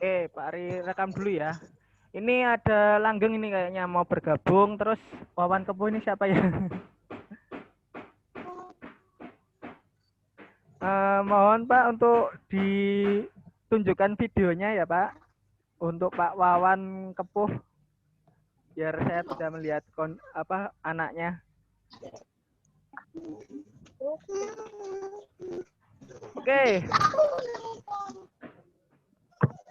Oke, Pak Ari rekam dulu ya. Ini ada langgeng ini kayaknya mau bergabung. Terus Wawan Kepo ini siapa ya? Mohon Pak untuk ditunjukkan videonya ya Pak. Untuk Pak Wawan Kepuh biar saya bisa melihat anaknya. Oke.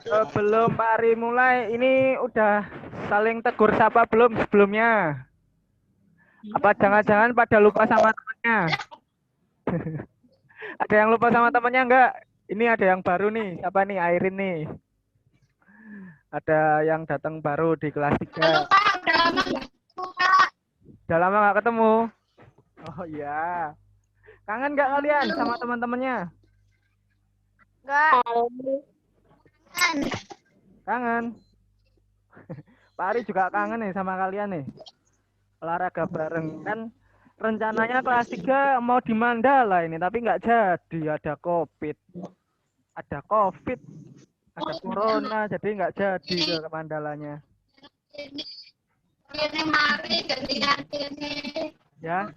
Sebelum Pak Ari mulai, ini udah saling tegur sapa belum sebelumnya? Apa jangan-jangan pada lupa sama temannya? Ada yang lupa sama temannya enggak? Ini ada yang baru nih. Siapa nih? Airin nih. Ada yang datang baru di kelas 3. Halo Pak, udah lama nggak ketemu Pak? Udah lama nggak ketemu? Oh iya. Kangen nggak kalian sama teman-temannya? Enggak. Kangen. Pak Ari juga kangen nih sama kalian nih. Olahraga bareng kan rencananya kelas 3 mau di Mandala ini tapi nggak jadi, ada COVID. Ada corona jadi nggak jadi ke Mandalanya. Ini mari ganti-ganti ini. Ya.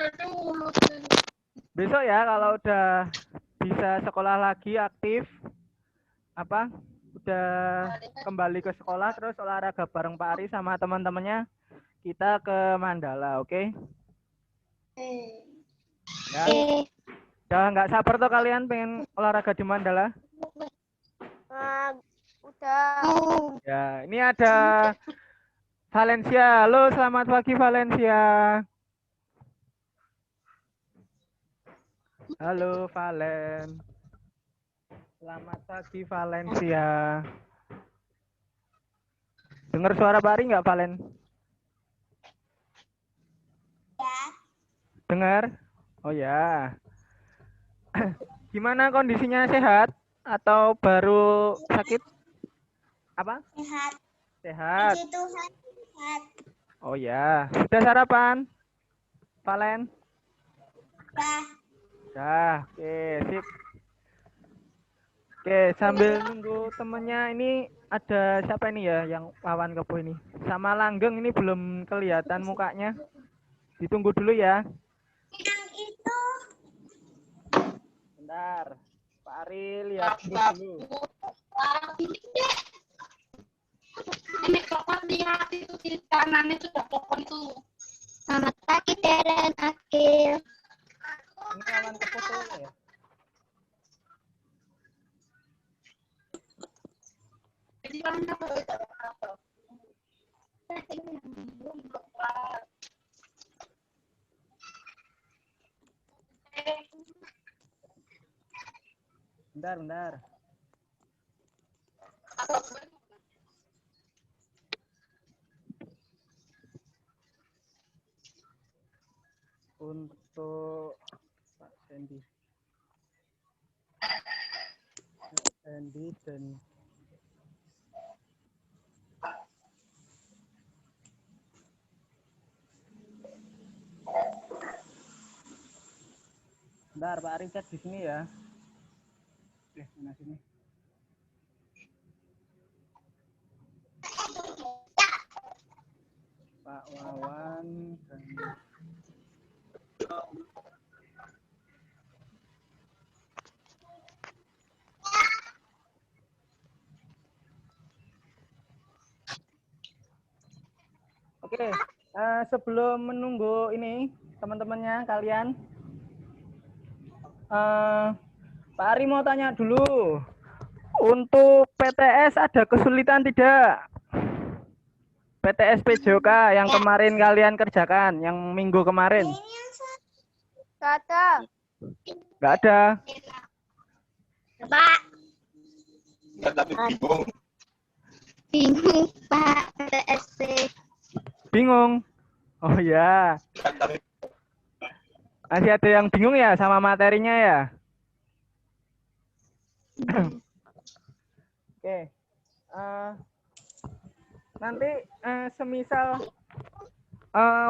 Besok ya kalau udah bisa sekolah lagi aktif udah kembali ke sekolah terus olahraga bareng Pak Ari sama teman-temannya kita ke Mandala, oke? Ya. Udah nggak sabar tuh kalian pengen olahraga di Mandala? Udah. Ya, ini ada Valencia. Halo, selamat pagi Valencia. Halo Valen. Selamat pagi Valencia. Dengar suara Pak Ari nggak Valen? Ya. Dengar? Oh ya. Gimana kondisinya, sehat atau baru sakit? Apa? Sehat. Sehat. Puji Tuhan sehat. Oh ya. Sudah sarapan? Valen? Ya. Dah, oke, sip. Oke, sambil nunggu temennya ini ada siapa ini ya yang Wawan Kepo ini? Sama Langgeng ini belum kelihatan mukanya. Ditunggu dulu ya. Yang itu. Bentar. Pak Ari lihat dulu. Ini coklat lihat itu di kanan itu udah pokok itu. Selamat pagi Deren Akil. Ini Wawan Kepo tuh ya. Jadi mana apa? Bentar. Untuk Pak Sandy dan bentar Pak Ari cek di sini ya. Mana sini? Pak Wawan dan Oke, sebelum menunggu ini teman-temannya kalian, Pak Ari mau tanya dulu, untuk PTS ada kesulitan tidak? PTS PJOK yang kemarin kalian kerjakan, yang minggu kemarin? Gak ada. Nggak ada. Pak. Bingung Pak PTSP. Bingung? Oh ya. Masih ada yang bingung ya sama materinya ya? Oke. Nanti semisal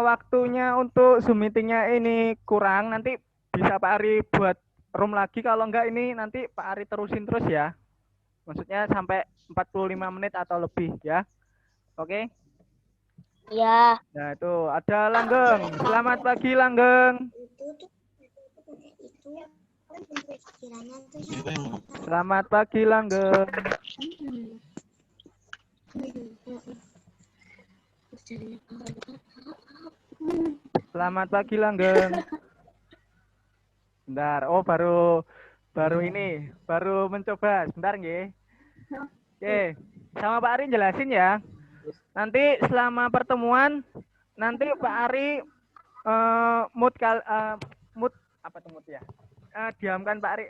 waktunya untuk Zoom meetingnya ini kurang, nanti bisa Pak Ari buat room lagi. Kalau enggak ini nanti Pak Ari terusin terus ya. Maksudnya sampai 45 menit atau lebih ya. Oke. Ya. Nah, itu ada Langgeng. Selamat pagi Langgeng. Selamat pagi Langgeng. Selamat pagi Langgeng. Bentar. Oh, baru ini, baru mencoba. Sebentar nggih. Oke. Sama Pak Ari jelasin ya. Nanti selama pertemuan nanti Pak Ari mood apa tuh mood ya? Diamkan Pak Ari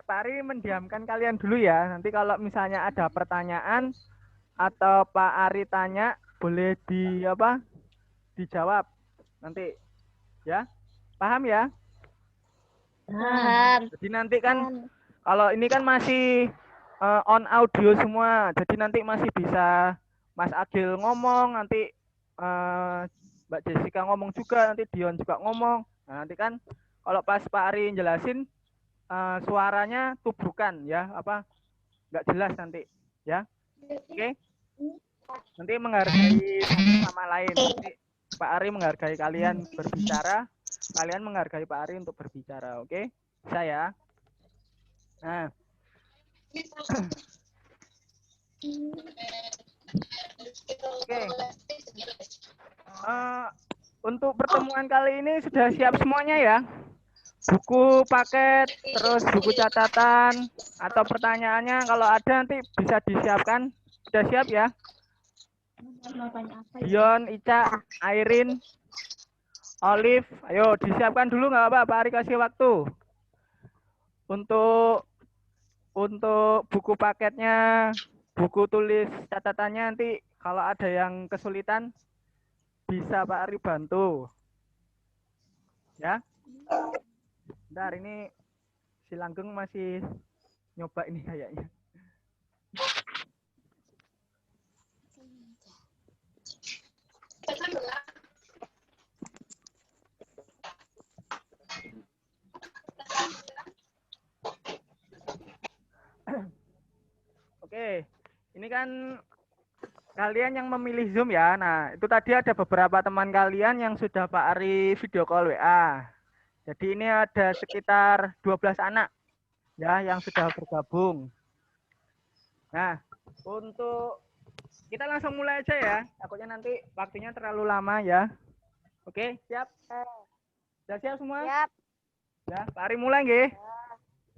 Pak Ari mendiamkan kalian dulu ya. Nanti kalau misalnya ada pertanyaan atau Pak Ari tanya boleh dijawab nanti ya. Paham ya? Paham. Jadi nanti kan kalau ini kan masih on audio semua. Jadi nanti masih bisa Mas Agil ngomong, nanti Mbak Jessica ngomong juga, nanti Dion juga ngomong. Nah, nanti kan kalau pas Pak Ari jelasin suaranya tubrukan ya, nggak jelas nanti ya. Oke. Nanti menghargai satu sama lain. Nanti Pak Ari menghargai kalian berbicara, kalian menghargai Pak Ari untuk berbicara. Oke? Bisa ya? Nah. Oke. Untuk pertemuan kali ini sudah siap semuanya ya? Buku paket, terus buku catatan, atau pertanyaannya kalau ada nanti bisa disiapkan. Sudah siap ya? Dion, Ica, Airin, Olive, ayo disiapkan dulu nggak apa-apa, Pak Ari kasih waktu. Untuk buku paketnya, buku tulis catatannya nanti kalau ada yang kesulitan bisa Pak Ari bantu. Ya. Bentar, ini si Langgeng masih nyoba ini kayaknya. Oke, ini kan kalian yang memilih Zoom ya. Nah, itu tadi ada beberapa teman kalian yang sudah Pak Ari video call WA. Jadi ini ada sekitar 12 anak ya yang sudah bergabung. Nah, untuk kita langsung mulai aja ya. Takutnya nanti waktunya terlalu lama ya. Oke, siap? Sudah siap semua? Siap. Ya, Pak Ari mulai nggih.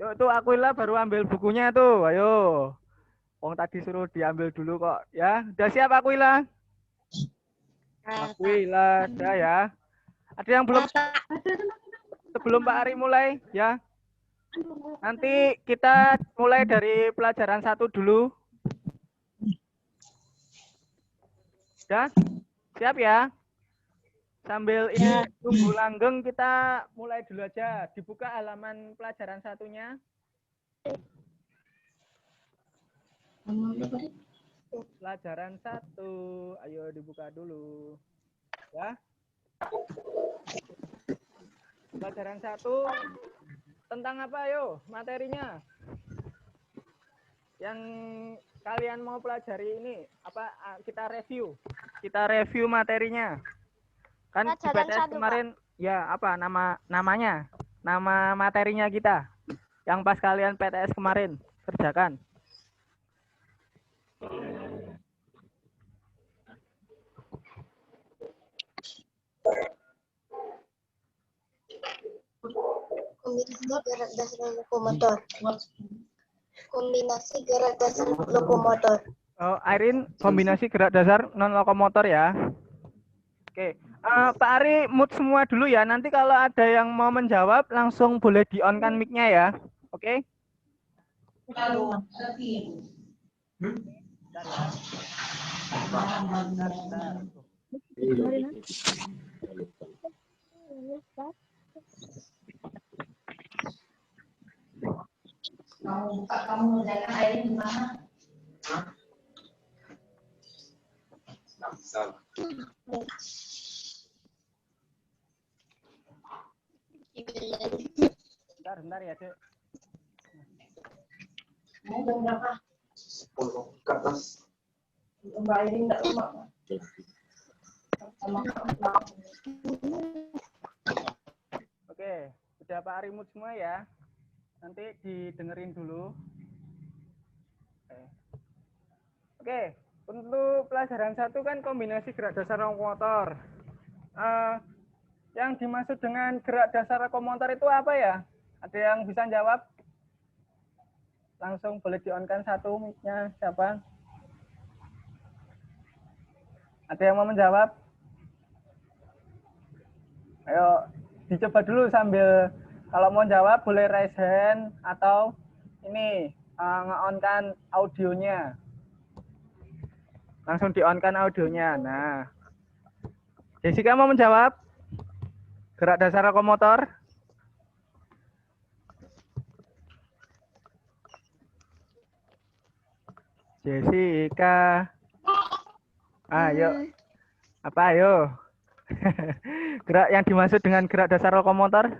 Yuk tuh Aquila baru ambil bukunya tuh. Ayo. Wong tadi suruh diambil dulu kok ya. Udah siap Aquila? Aquila, udah ya. Ada yang belum? Sebelum Pak Ari mulai ya. Nanti kita mulai dari pelajaran 1 dulu. Ya, siap ya. Sambil ini tunggu Langgeng kita mulai dulu aja. Dibuka halaman pelajaran 1-nya. Pelajaran 1, ayo dibuka dulu. Ya. Pelajaran 1 tentang apa ayo materinya? Yang kalian mau pelajari ini apa kita review? Kita review materinya. Kan di PTS kemarin Pak. Ya apa namanya? Nama materinya kita. Yang pas kalian PTS kemarin kerjakan. Kombinasi gerak dasar lokomotor. Kombinasi gerak dasar lokomotor. Oh, Airin, kombinasi gerak dasar non lokomotor ya. Oke, Pak Ari mute semua dulu ya. Nanti kalau ada yang mau menjawab langsung boleh di on kan mic-nya ya. Oke? Kamu mengerjakan airnya di mana? Bentar ya, Cek. Mau jam berapa? 10 ke atas. Mbak Irin enggak rumah, Pak. Sama Pak. Oke, udah Pak Arimut semua ya. Nanti didengerin dulu. Oke, untuk pelajaran 1 kan kombinasi gerak dasar lokomotor. Yang dimaksud dengan gerak dasar lokomotor itu apa ya? Ada yang bisa jawab? Langsung boleh di-on-kan satu mic-nya, siapa? Ada yang mau menjawab? Ayo, dicoba dulu sambil kalau mau jawab boleh raise hand atau ini nge-on-kan audionya. Langsung di-on-kan audionya. Nah, Jessica mau menjawab? Gerak dasar lokomotor? Jessica. Ayo. Apa ayo? Gerak yang dimaksud dengan gerak dasar lokomotor?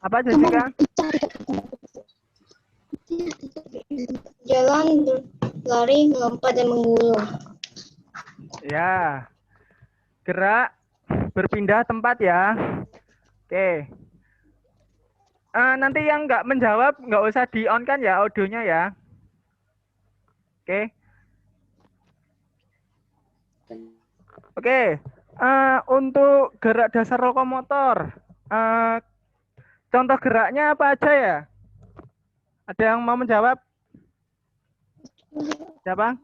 Apa Jessica? Jalan, lari, melompat, dan menggulung. Ya. Gerak berpindah tempat ya. Oke. Nanti yang nggak menjawab nggak usah di-on kan ya audionya ya. Oke. Oke. Untuk gerak dasar lokomotor, contoh geraknya apa aja ya? Ada yang mau menjawab? Siapa?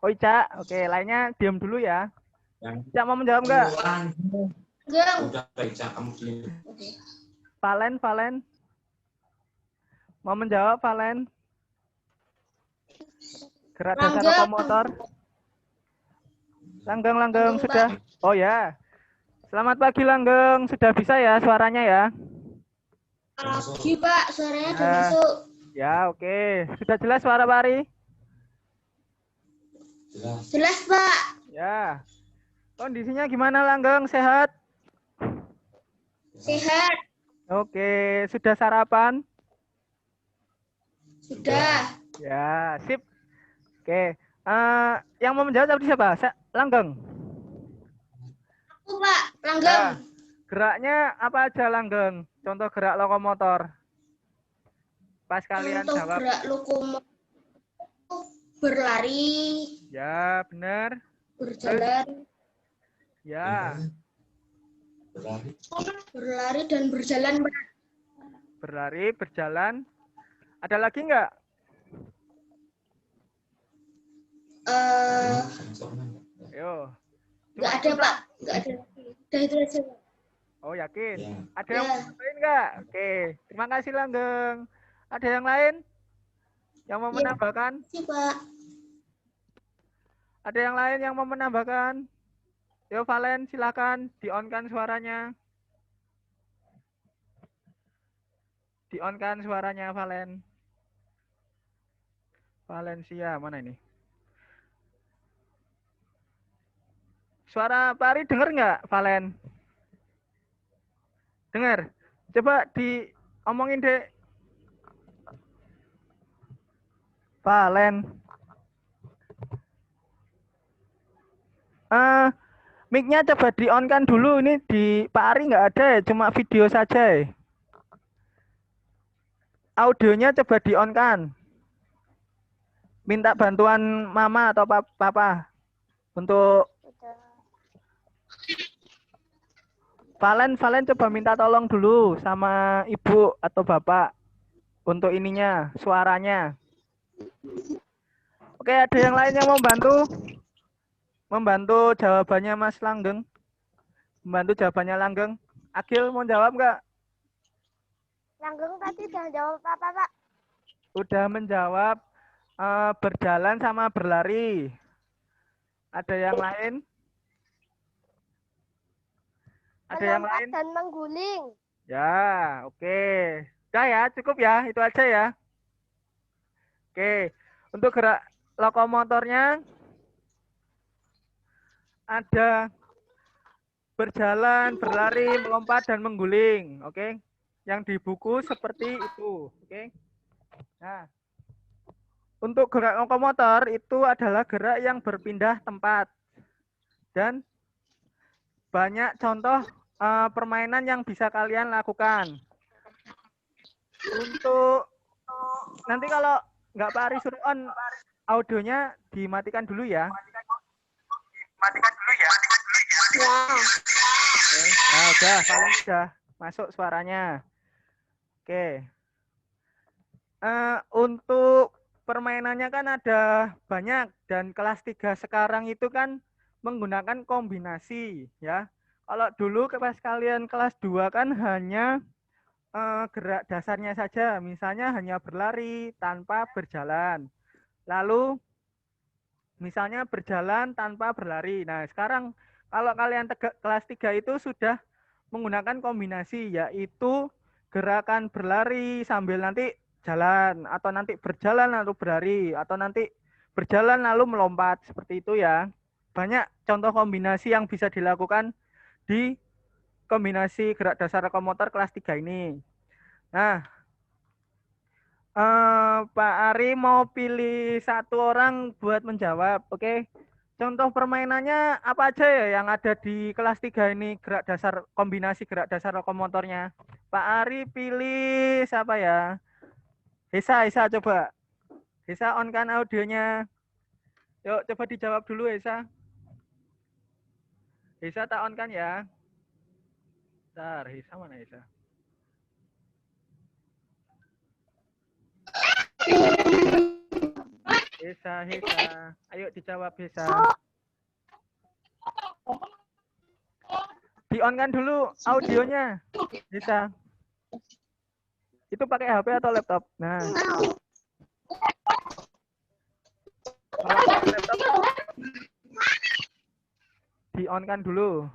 Oh Ica. Oke, lainnya diam dulu ya. Ica mau menjawab nggak? Enggak. Udah baca kamu gini. Valen. Mau menjawab Valen? Gerak dasar Langgeng. lokomotor. Langgeng Langgeng, sudah. Oh ya. Selamat pagi Langgeng. Sudah bisa ya suaranya ya? Pagi, Pak. Suaranya udah Ya. masuk. Ya, oke. Sudah jelas suara Pak Ari? Jelas, Pak. Ya. Kondisinya gimana Langgeng? Sehat? Sehat. Oke. Sudah sarapan? Sudah. Ya, sip. Oke. Yang mau menjawab tadi siapa? Langgeng. Aku, Pak. Langgeng. Ya. Geraknya apa aja Langgeng? Contoh gerak lokomotor. Pas kalian Untuk jawab. gerak lokomotor berlari, Ya, benar. berjalan, Ya. berlari dan berjalan. Berlari, berjalan. Ada lagi nggak? Ayo. Nggak ada, Pak. Nggak ada. Udah itu aja. Oh, yakin? Ya. Ada yang Ya. lain nggak? Oke. Terima kasih Langgeng. Ada yang lain? Yang mau Ya. menambahkan? Sih, Pak. Ada yang lain yang mau menambahkan? Yo Valen, silakan di-on-kan suaranya. Di-on-kan suaranya Valen. Valencia, mana ini? Suara Pak Ari dengar nggak, Valen? Dengar? Coba diomongin, Dek. Valen. Mic-nya coba di-on-kan dulu. Ini di Pak Ari nggak ada ya, cuma video saja ya. Audionya coba di-on-kan. Minta bantuan mama atau papa untuk Valen coba minta tolong dulu sama ibu atau bapak untuk ininya, suaranya. Oke, ada yang lain yang mau membantu jawabannya Mas Langgeng? Membantu jawabannya Langgeng? Agil mau jawab nggak? Langgeng tadi udah jawab apa, Pak? Udah menjawab berjalan sama berlari. Ada yang lain? Ada yang Melompat lain? dan mengguling. Ya, oke. Udah ya, cukup ya, itu aja ya. Oke, untuk gerak lokomotornya ada berjalan, berlari, melompat, dan mengguling. Oke. Yang di buku seperti itu. Oke. Nah, untuk gerak lokomotor itu adalah gerak yang berpindah tempat. Dan banyak contoh permainan yang bisa kalian lakukan. Untuk nanti kalau nggak Pak Ari suruh on, audionya dimatikan dulu ya. Ya. Nah, udah, paling udah masuk suaranya. Oke. Untuk permainannya kan ada banyak dan kelas 3 sekarang itu kan menggunakan kombinasi ya. Kalau dulu kelas kalian kelas 2 kan hanya gerak dasarnya saja, misalnya hanya berlari tanpa berjalan. Lalu misalnya berjalan tanpa berlari. Nah, sekarang kalau kalian kelas 3 itu sudah menggunakan kombinasi, yaitu gerakan berlari sambil nanti jalan, atau nanti berjalan lalu berlari, atau nanti berjalan lalu melompat, seperti itu ya. Banyak contoh kombinasi yang bisa dilakukan di kombinasi gerak dasar lokomotor kelas 3 ini. Nah, Pak Ari mau pilih satu orang buat menjawab, oke? Contoh permainannya apa aja ya yang ada di kelas 3 ini, gerak dasar kombinasi gerak dasar lokomotornya? Pak Ari pilih siapa ya? Hesa coba. Hesa on kan audionya. Yuk coba dijawab dulu Hesa. Hesa tak on kan ya? Bentar, Hesa mana Hesa? Hesa. Ayo dijawab Hesa. Di-on kan dulu audionya. Hesa. Itu pakai HP atau laptop? Nah. Kalau pakai laptop di-on kan dulu.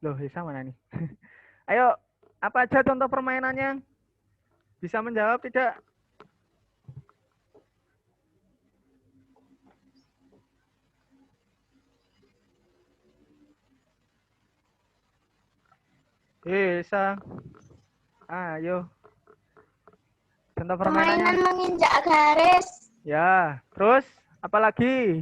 Loh, Hesa mana nih? Ayo, apa aja contoh permainannya? Bisa menjawab tidak? Hesa. Ayo. Contoh permainannya. Permainan menginjak garis. Ya, terus apa lagi?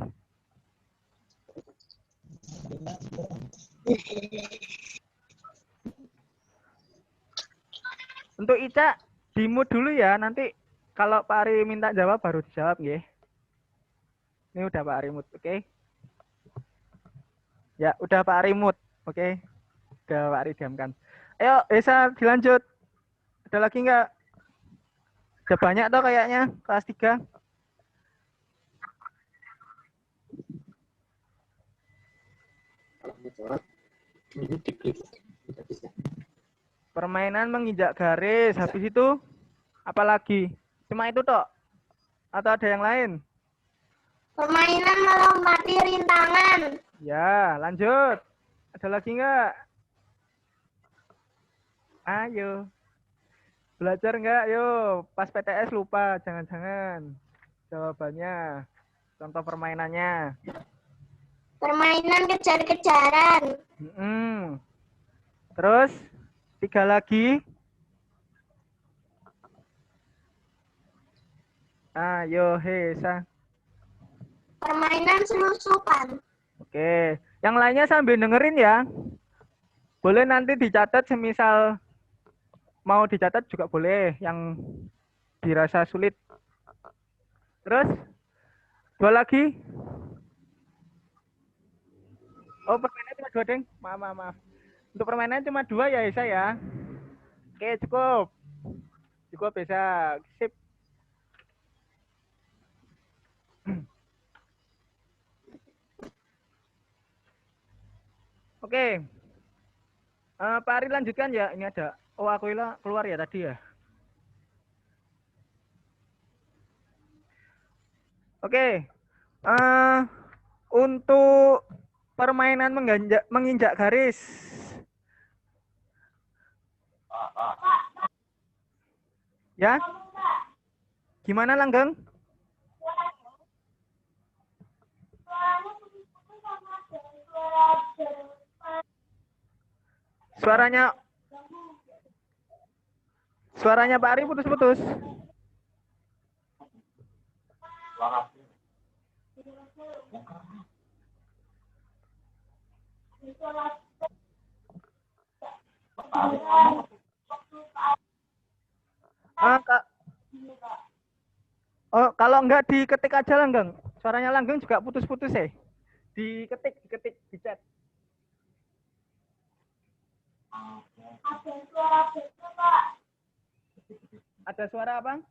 Untuk Ica, di-mute dulu ya. Nanti kalau Pak Ari minta jawab baru dijawab, nggih. Ini udah Pak Ari mute, oke? Ya, udah Pak Ari mute, oke? Udah Pak Ari diamkan. Ayo, Esa dilanjut. Ada lagi nggak? Ada banyak toh kayaknya, kelas 3. Permainan menginjak garis. Habis itu apa lagi? Cuma itu toh? Atau ada yang lain? Permainan melompati rintangan. Ya, lanjut. Ada lagi nggak? Ayo. Belajar nggak? Yuk, pas PTS lupa. Jangan-jangan. Jawabannya. Contoh permainannya. Permainan kejar-kejaran. Terus, 3 lagi. Ayo, Hesa. Permainan selusupan. Oke. Yang lainnya sambil dengerin ya. Boleh nanti dicatat semisal mau dicatat juga boleh yang dirasa sulit. Terus, 2 lagi. Oh, permainan cuma 2, Deng. Maaf. Untuk permainan cuma 2 ya, Isa ya. Oke, cukup. Cukup bisa. Sip. Oke. Pak Ari lanjutkan ya. Ini ada. Oh, aku keluar ya tadi ya. Oke. Untuk permainan menginjak garis. Ya. Gimana, Langgeng? Suaranya Pak Ari putus-putus. Oh, kalau enggak diketik aja Langgeng. Suaranya Langgeng juga putus-putus ya. Diketik di chat. Ada suara apa?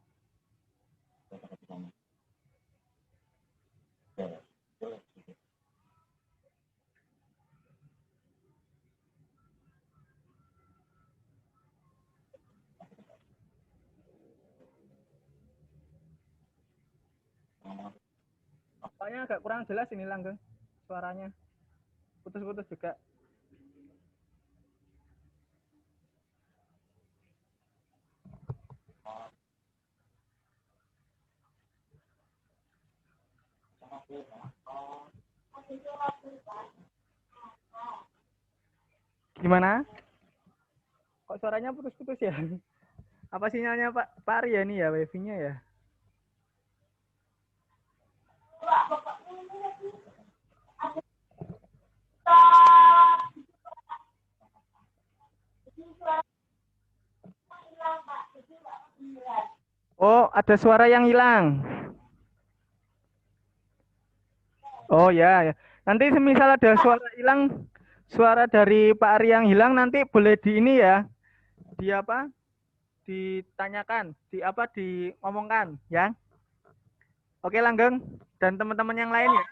Soalnya agak kurang jelas ini Langgeng. Suaranya. Putus-putus juga. Gimana? Kok suaranya putus-putus ya? Apa sinyalnya Pak Ari ya ini ya, wifi-nya ya? Oh, ada suara yang hilang. Oh ya, ya. Nanti semisal ada suara hilang, suara dari Pak Ari yang hilang nanti boleh di ini ya. Di apa? Ditanyakan, diomongkan ya. Oke Langgeng dan teman-teman yang lain ya.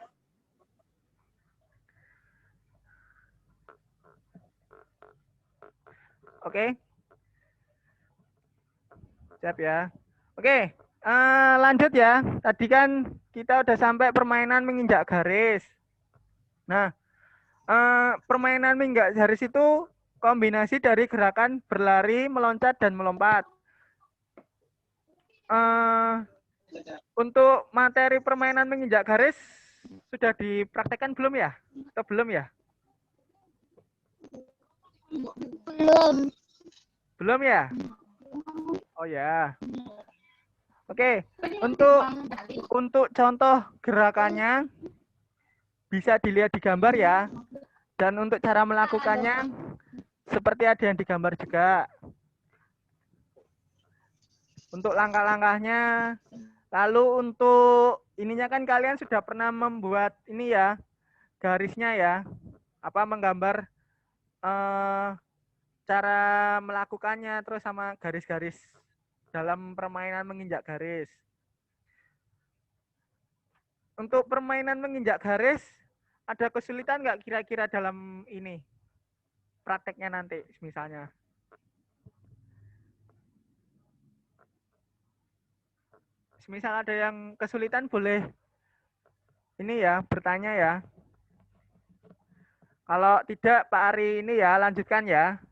Oke. Siap ya. Oke, lanjut ya. Tadi kan kita udah sampai permainan menginjak garis. Nah, permainan menginjak garis itu kombinasi dari gerakan berlari, meloncat, dan melompat. Untuk materi permainan menginjak garis sudah dipraktekkan belum ya? Atau belum ya? Belum. Belum ya? Oh ya. Oke, untuk contoh gerakannya bisa dilihat di gambar ya. Dan untuk cara melakukannya seperti ada yang digambar juga. Untuk langkah-langkahnya. Lalu untuk ininya kan kalian sudah pernah membuat ini ya, garisnya ya. Apa menggambar cara melakukannya terus sama garis-garis dalam permainan menginjak garis. Untuk permainan menginjak garis, ada kesulitan nggak kira-kira dalam ini prakteknya nanti misalnya? Misal ada yang kesulitan boleh ini ya bertanya ya. Kalau tidak Pak Ari ini ya lanjutkan ya.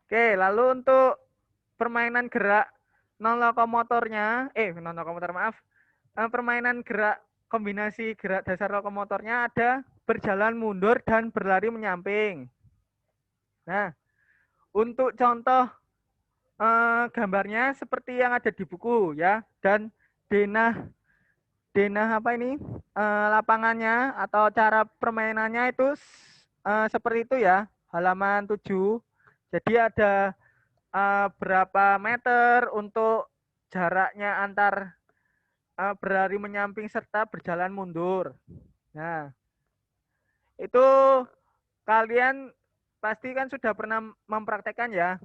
Oke, lalu untuk permainan gerak non lokomotornya, permainan gerak kombinasi gerak dasar lokomotornya ada berjalan mundur dan berlari menyamping. Nah, untuk contoh gambarnya seperti yang ada di buku ya, dan denah apa ini lapangannya atau cara permainannya itu seperti itu ya, halaman 7. Jadi ada berapa meter untuk jaraknya antar berlari menyamping serta berjalan mundur. Nah, itu kalian pasti kan sudah pernah mempraktekkan ya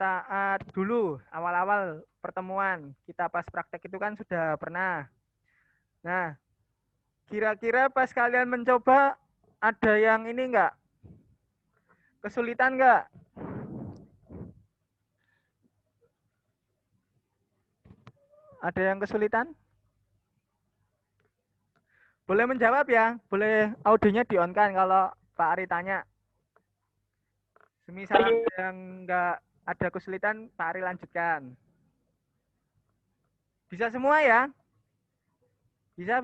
saat dulu awal-awal pertemuan kita pas praktek itu kan sudah pernah. Nah, kira-kira pas kalian mencoba ada yang ini enggak? Kesulitan enggak? Ada yang kesulitan? Boleh menjawab ya, boleh audionya di-on-kan kalau Pak Ari tanya. Semisal ada yang enggak ada kesulitan, Pak Ari lanjutkan. Bisa semua ya? Bisa?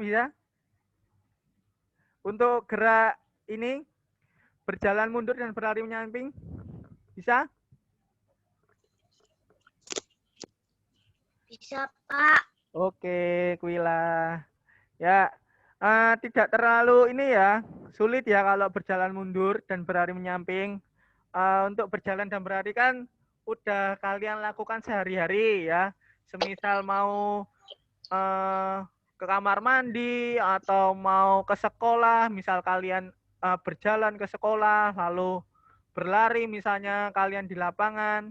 Untuk gerak ini, berjalan mundur dan berlari menyamping, Bisa? Bisa, Pak. Oke, Kuila. Ya, tidak terlalu ini ya, sulit ya kalau berjalan mundur dan berlari menyamping. Untuk berjalan dan berlari kan udah kalian lakukan sehari-hari ya. Semisal mau ke kamar mandi atau mau ke sekolah, misal kalian berjalan ke sekolah lalu berlari misalnya kalian di lapangan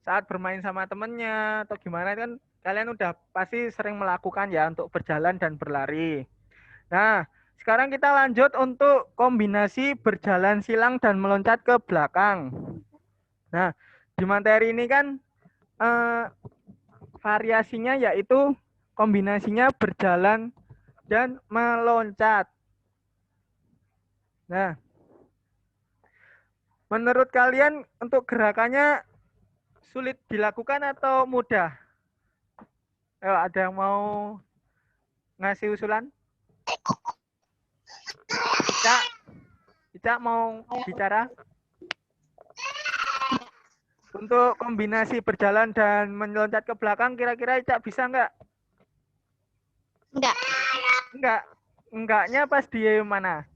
saat bermain sama temennya atau gimana kan kalian udah pasti sering melakukan ya untuk berjalan dan berlari. Nah, sekarang kita lanjut untuk kombinasi berjalan silang dan meloncat ke belakang. Nah, di materi ini kan variasinya yaitu kombinasinya berjalan dan meloncat. Nah, menurut kalian untuk gerakannya sulit dilakukan atau mudah? Ayo, ada yang mau ngasih usulan? Ica mau bicara? Untuk kombinasi berjalan dan meloncat ke belakang, kira-kira Ica bisa nggak? Enggak. Enggak. Enggaknya pas di mana?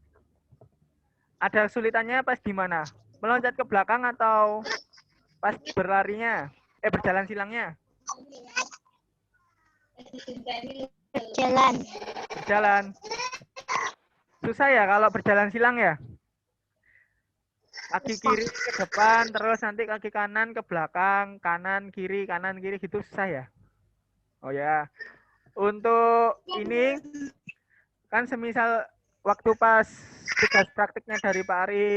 Ada kesulitannya pas di mana? Meloncat ke belakang atau pas berlarinya? Berjalan silangnya? Jalan. Berjalan. Susah ya kalau berjalan silang ya? Kaki kiri ke depan, terus nanti kaki kanan ke belakang, kanan kiri gitu susah ya? Oh ya. Untuk ini kan semisal waktu pas tugas praktiknya dari Pak Ari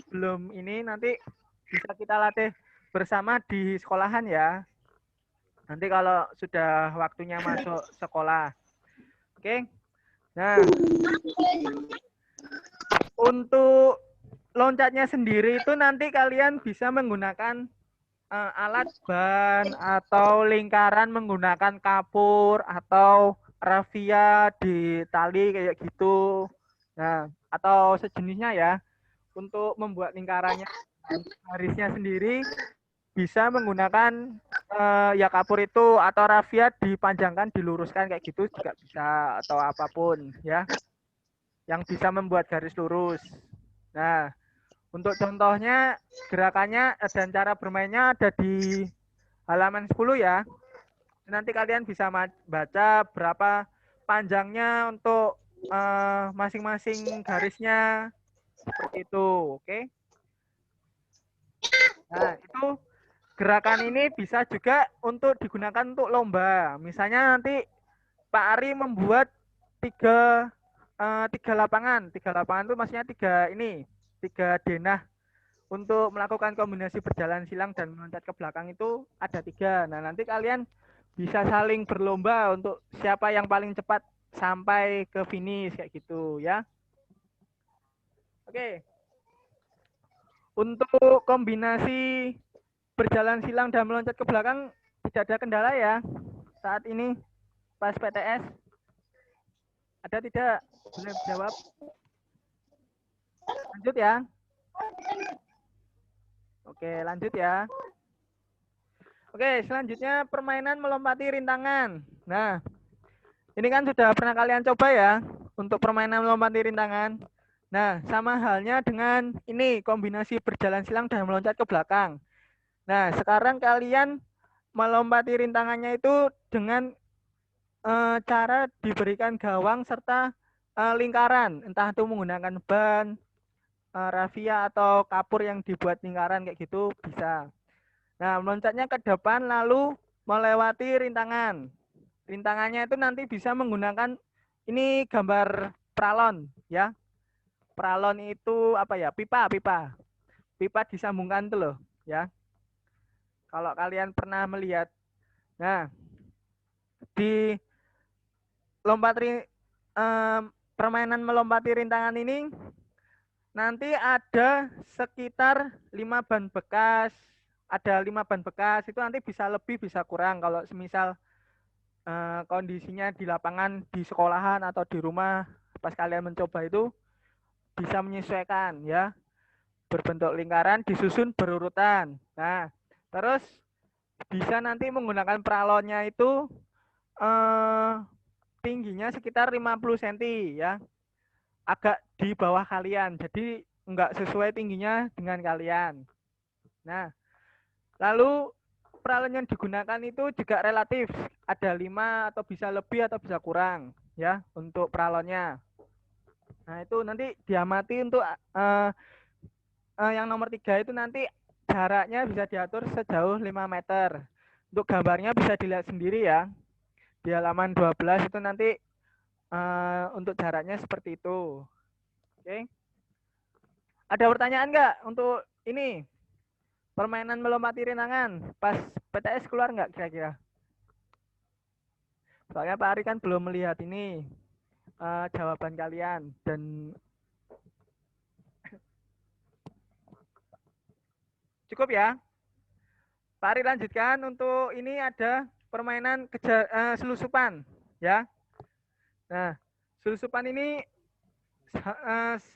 belum ini nanti bisa kita latih bersama di sekolahan ya. Nanti kalau sudah waktunya masuk sekolah. Oke. Nah, untuk loncatnya sendiri itu nanti kalian bisa menggunakan alat ban atau lingkaran menggunakan kapur atau rafia di tali kayak gitu. Nah, atau sejenisnya ya. Untuk membuat lingkarannya garisnya sendiri bisa menggunakan ya kapur itu atau rafia dipanjangkan, diluruskan kayak gitu juga bisa atau apapun ya. Yang bisa membuat garis lurus. Nah, untuk contohnya gerakannya dan cara bermainnya ada di halaman 10 ya. Nanti kalian bisa baca berapa panjangnya untuk masing-masing garisnya seperti itu, oke? Nah, itu gerakan ini bisa juga untuk digunakan untuk lomba. Misalnya nanti Pak Ari membuat tiga lapangan. 3 lapangan itu maksudnya 3 denah untuk melakukan kombinasi berjalan silang dan meloncat ke belakang itu ada 3. Nah, nanti kalian bisa saling berlomba untuk siapa yang paling cepat sampai ke finish kayak gitu ya. Oke. Untuk kombinasi berjalan silang dan meloncat ke belakang tidak ada kendala ya saat ini pas PTS. Ada tidak? Boleh jawab. Lanjut ya. Oke, lanjut ya. Oke, selanjutnya permainan melompati rintangan. Nah, ini kan sudah pernah kalian coba ya untuk permainan melompati rintangan. Nah, sama halnya dengan ini kombinasi berjalan silang dan meloncat ke belakang. Nah, sekarang kalian melompati rintangannya itu dengan cara diberikan gawang serta lingkaran, entah itu menggunakan ban, rafia atau kapur yang dibuat lingkaran kayak gitu bisa. Nah, meloncatnya ke depan lalu melewati rintangan. Rintangannya itu nanti bisa menggunakan ini gambar pralon ya. Pralon itu apa ya? Pipa. Pipa disambungkan tuh loh ya. Kalau kalian pernah melihat. Nah, di permainan melompati rintangan ini nanti ada sekitar 5 ban bekas. Ada 5 ban bekas itu nanti bisa lebih bisa kurang kalau semisal kondisinya di lapangan di sekolahan atau di rumah pas kalian mencoba itu bisa menyesuaikan ya. berbentuk lingkaran disusun berurutan. Nah, terus bisa nanti menggunakan pralonnya itu tingginya sekitar 50 cm ya. Agak di bawah kalian. Jadi enggak sesuai tingginya dengan kalian. Nah, lalu pralon yang digunakan itu juga relatif. Ada 5 atau bisa lebih atau bisa kurang ya untuk pralonnya. Nah, itu nanti diamati untuk yang nomor 3 itu nanti jaraknya bisa diatur sejauh 5 meter. Untuk gambarnya bisa dilihat sendiri ya. Di halaman 12 itu nanti untuk jaraknya seperti itu. Oke. Ada pertanyaan nggak untuk ini? Permainan melompati rintangan. Pas PTS keluar nggak kira-kira? Soalnya Pak Ari kan belum melihat ini jawaban kalian. Dan cukup ya? Pak Ari lanjutkan untuk ini ada permainan selusupan ya. Nah, selusupan ini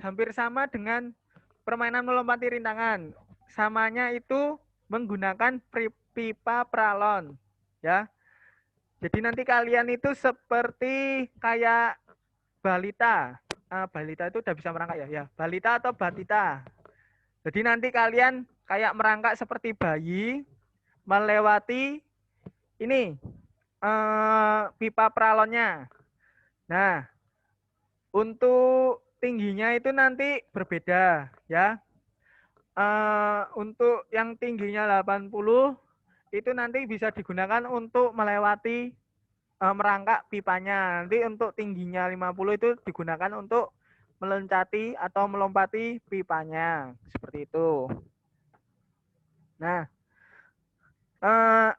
hampir sama dengan permainan melompati rintangan. Samanya itu menggunakan pipa pralon ya. Jadi nanti kalian itu seperti kayak balita. Balita itu udah bisa merangkak ya? Ya, balita atau batita. Jadi nanti kalian kayak merangkak seperti bayi melewati ini pipa pralonnya. Nah, untuk tingginya itu nanti berbeda ya. Untuk yang tingginya 80 itu nanti bisa digunakan untuk melewati merangkak pipanya. Nanti untuk tingginya 50 itu digunakan untuk meloncati atau melompati pipanya. Seperti itu. Nah,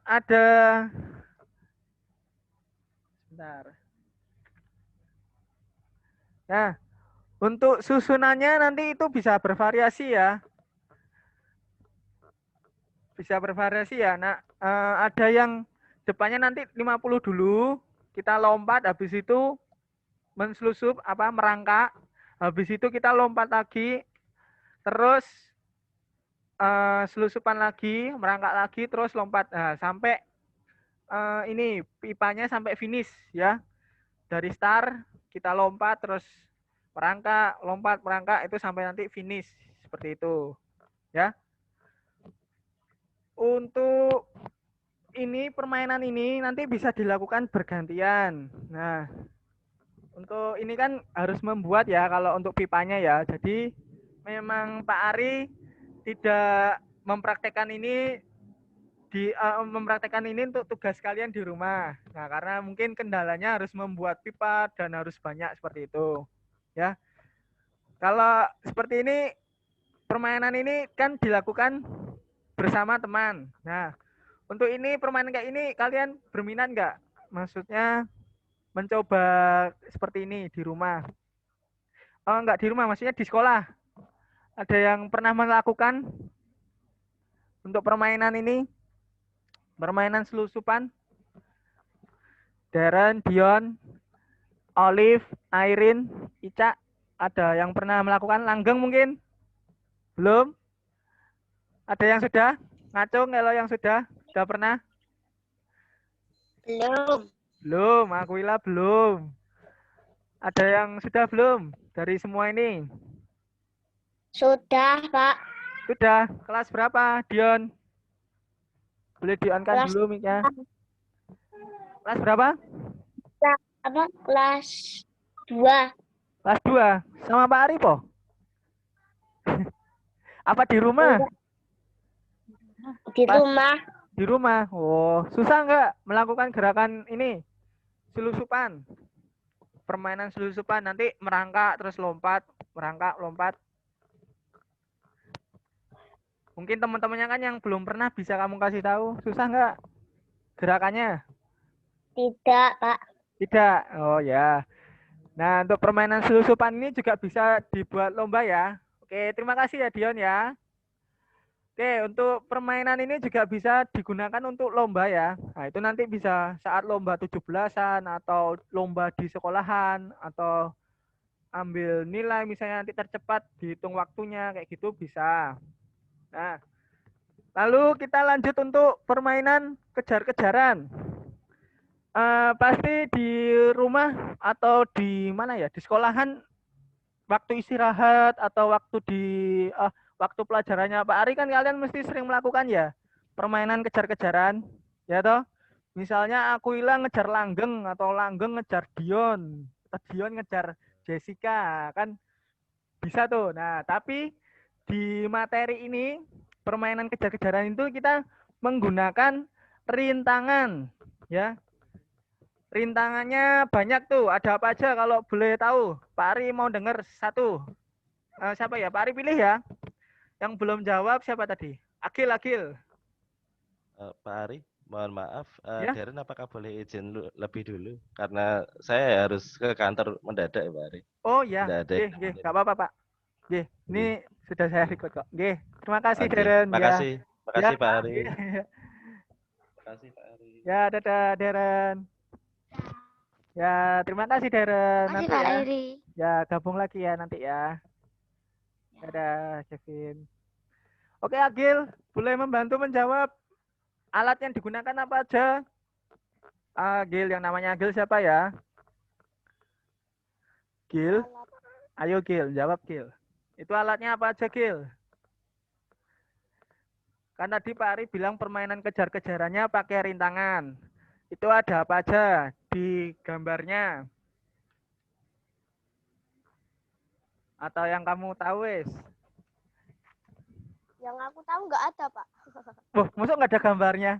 ada sebentar. Nah, untuk susunannya nanti itu bisa bervariasi ya. Bisa bervariasi ya. Nah, ada yang depannya nanti 50 dulu, kita lompat, habis itu menselusup merangkak, habis itu kita lompat lagi, terus selusupan lagi, merangkak lagi, terus lompat. Nah, sampai ini pipanya sampai finish ya. Dari start kita lompat terus merangkak, lompat, merangkak itu sampai nanti finish seperti itu ya. Untuk ini permainan ini nanti bisa dilakukan bergantian. Nah, untuk ini kan harus membuat ya kalau untuk pipanya ya. Jadi memang Pak Ari tidak mempraktekkan ini untuk tugas kalian di rumah. Nah, karena mungkin kendalanya harus membuat pipa dan harus banyak seperti itu. Ya. Kalau seperti ini permainan ini kan dilakukan bersama teman. Nah, untuk ini permainan kayak ini kalian berminat nggak? Maksudnya mencoba seperti ini di rumah. Oh, enggak di rumah, maksudnya di sekolah. Ada yang pernah melakukan untuk permainan ini? Permainan selusupan? Darren, Dion, Olive, Irene, Ica, ada yang pernah melakukan? Langgeng mungkin? Belum? Ada yang sudah? Ngacung kalau yang sudah pernah? Belum. Belum, Aquila belum. Ada yang sudah belum dari semua ini? Sudah, Pak. Sudah. Kelas berapa, Dion? Boleh di-on-kan dulu mic-nya. Kelas berapa? Kelas 2. Kelas 2. Sama Pak Ari, po? Apa di rumah? Di rumah. Di rumah. Oh, susah nggak melakukan gerakan ini? Selusupan. Permainan selusupan. Nanti merangkak, terus lompat. Merangkak, lompat. Mungkin teman-temannya kan yang belum pernah bisa kamu kasih tahu. Susah nggak gerakannya? Tidak, Pak. Tidak. Oh ya. Nah, untuk permainan selusupan ini juga bisa dibuat lomba ya. Oke, terima kasih ya Dion ya. Oke, untuk permainan ini juga bisa digunakan untuk lomba ya. Nah, itu nanti bisa saat lomba 17-an atau lomba di sekolahan atau ambil nilai misalnya nanti tercepat dihitung waktunya kayak gitu bisa. Nah, lalu kita lanjut untuk permainan kejar-kejaran. Pasti di rumah atau di mana ya, di sekolahan waktu istirahat atau waktu di waktu pelajarannya Pak Ari kan kalian mesti sering melakukan ya permainan kejar-kejaran ya toh. Misalnya aku hilang ngejar Langgeng atau Langgeng ngejar Dion atau Dion ngejar Jessica kan bisa tuh. Nah, tapi di materi ini permainan kejar-kejaran itu kita menggunakan rintangan ya. Rintangannya banyak tuh. Ada apa aja kalau boleh tahu? Pak Ari mau dengar satu. Siapa ya? Pak Ari pilih ya. Yang belum jawab siapa tadi? Agil. Pak Ari, mohon maaf, Ya. Darren apakah boleh izin lebih dulu? Karena saya harus ke kantor mendadak, Pak Ari. Oh ya, Tidak ada. nggih, nggak apa-apa Pak. Nggih, ini sudah saya record kok. Nggih, terima kasih Darren ya. Makasih Ya. Pak Ari. Makasih Pak Ari. Ya, dadah Darren. Ya, terima kasih Darren. Masih Nanti Kak ya. Eri. Ya, gabung lagi ya nanti ya. Dadah Kevin. Oke Agil, boleh membantu menjawab alat yang digunakan apa aja? Agil, yang namanya Agil siapa ya? Gil? Ayo Gil, jawab Gil. Itu alatnya apa aja Gil? Kan tadi Pak Ari bilang permainan kejar-kejarannya pakai rintangan. Itu ada apa aja di gambarnya? Atau yang kamu tahu wes? Yang aku tahu nggak ada, Pak. Wah, masuk nggak ada gambarnya?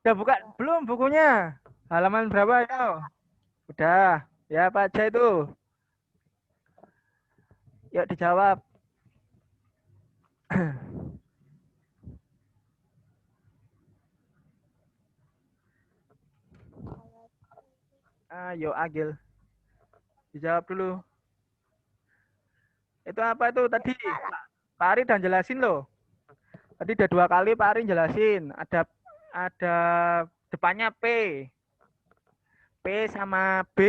Udah buka belum bukunya? Halaman berapa ya? Udah. Ya apa aja itu? Yuk dijawab. Ayo Agil. Dijawab dulu. Itu apa itu tadi? Pak Ari udah jelasin loh. Tadi udah 2 kali Pak Ari jelasin. Ada depannya P. P sama B.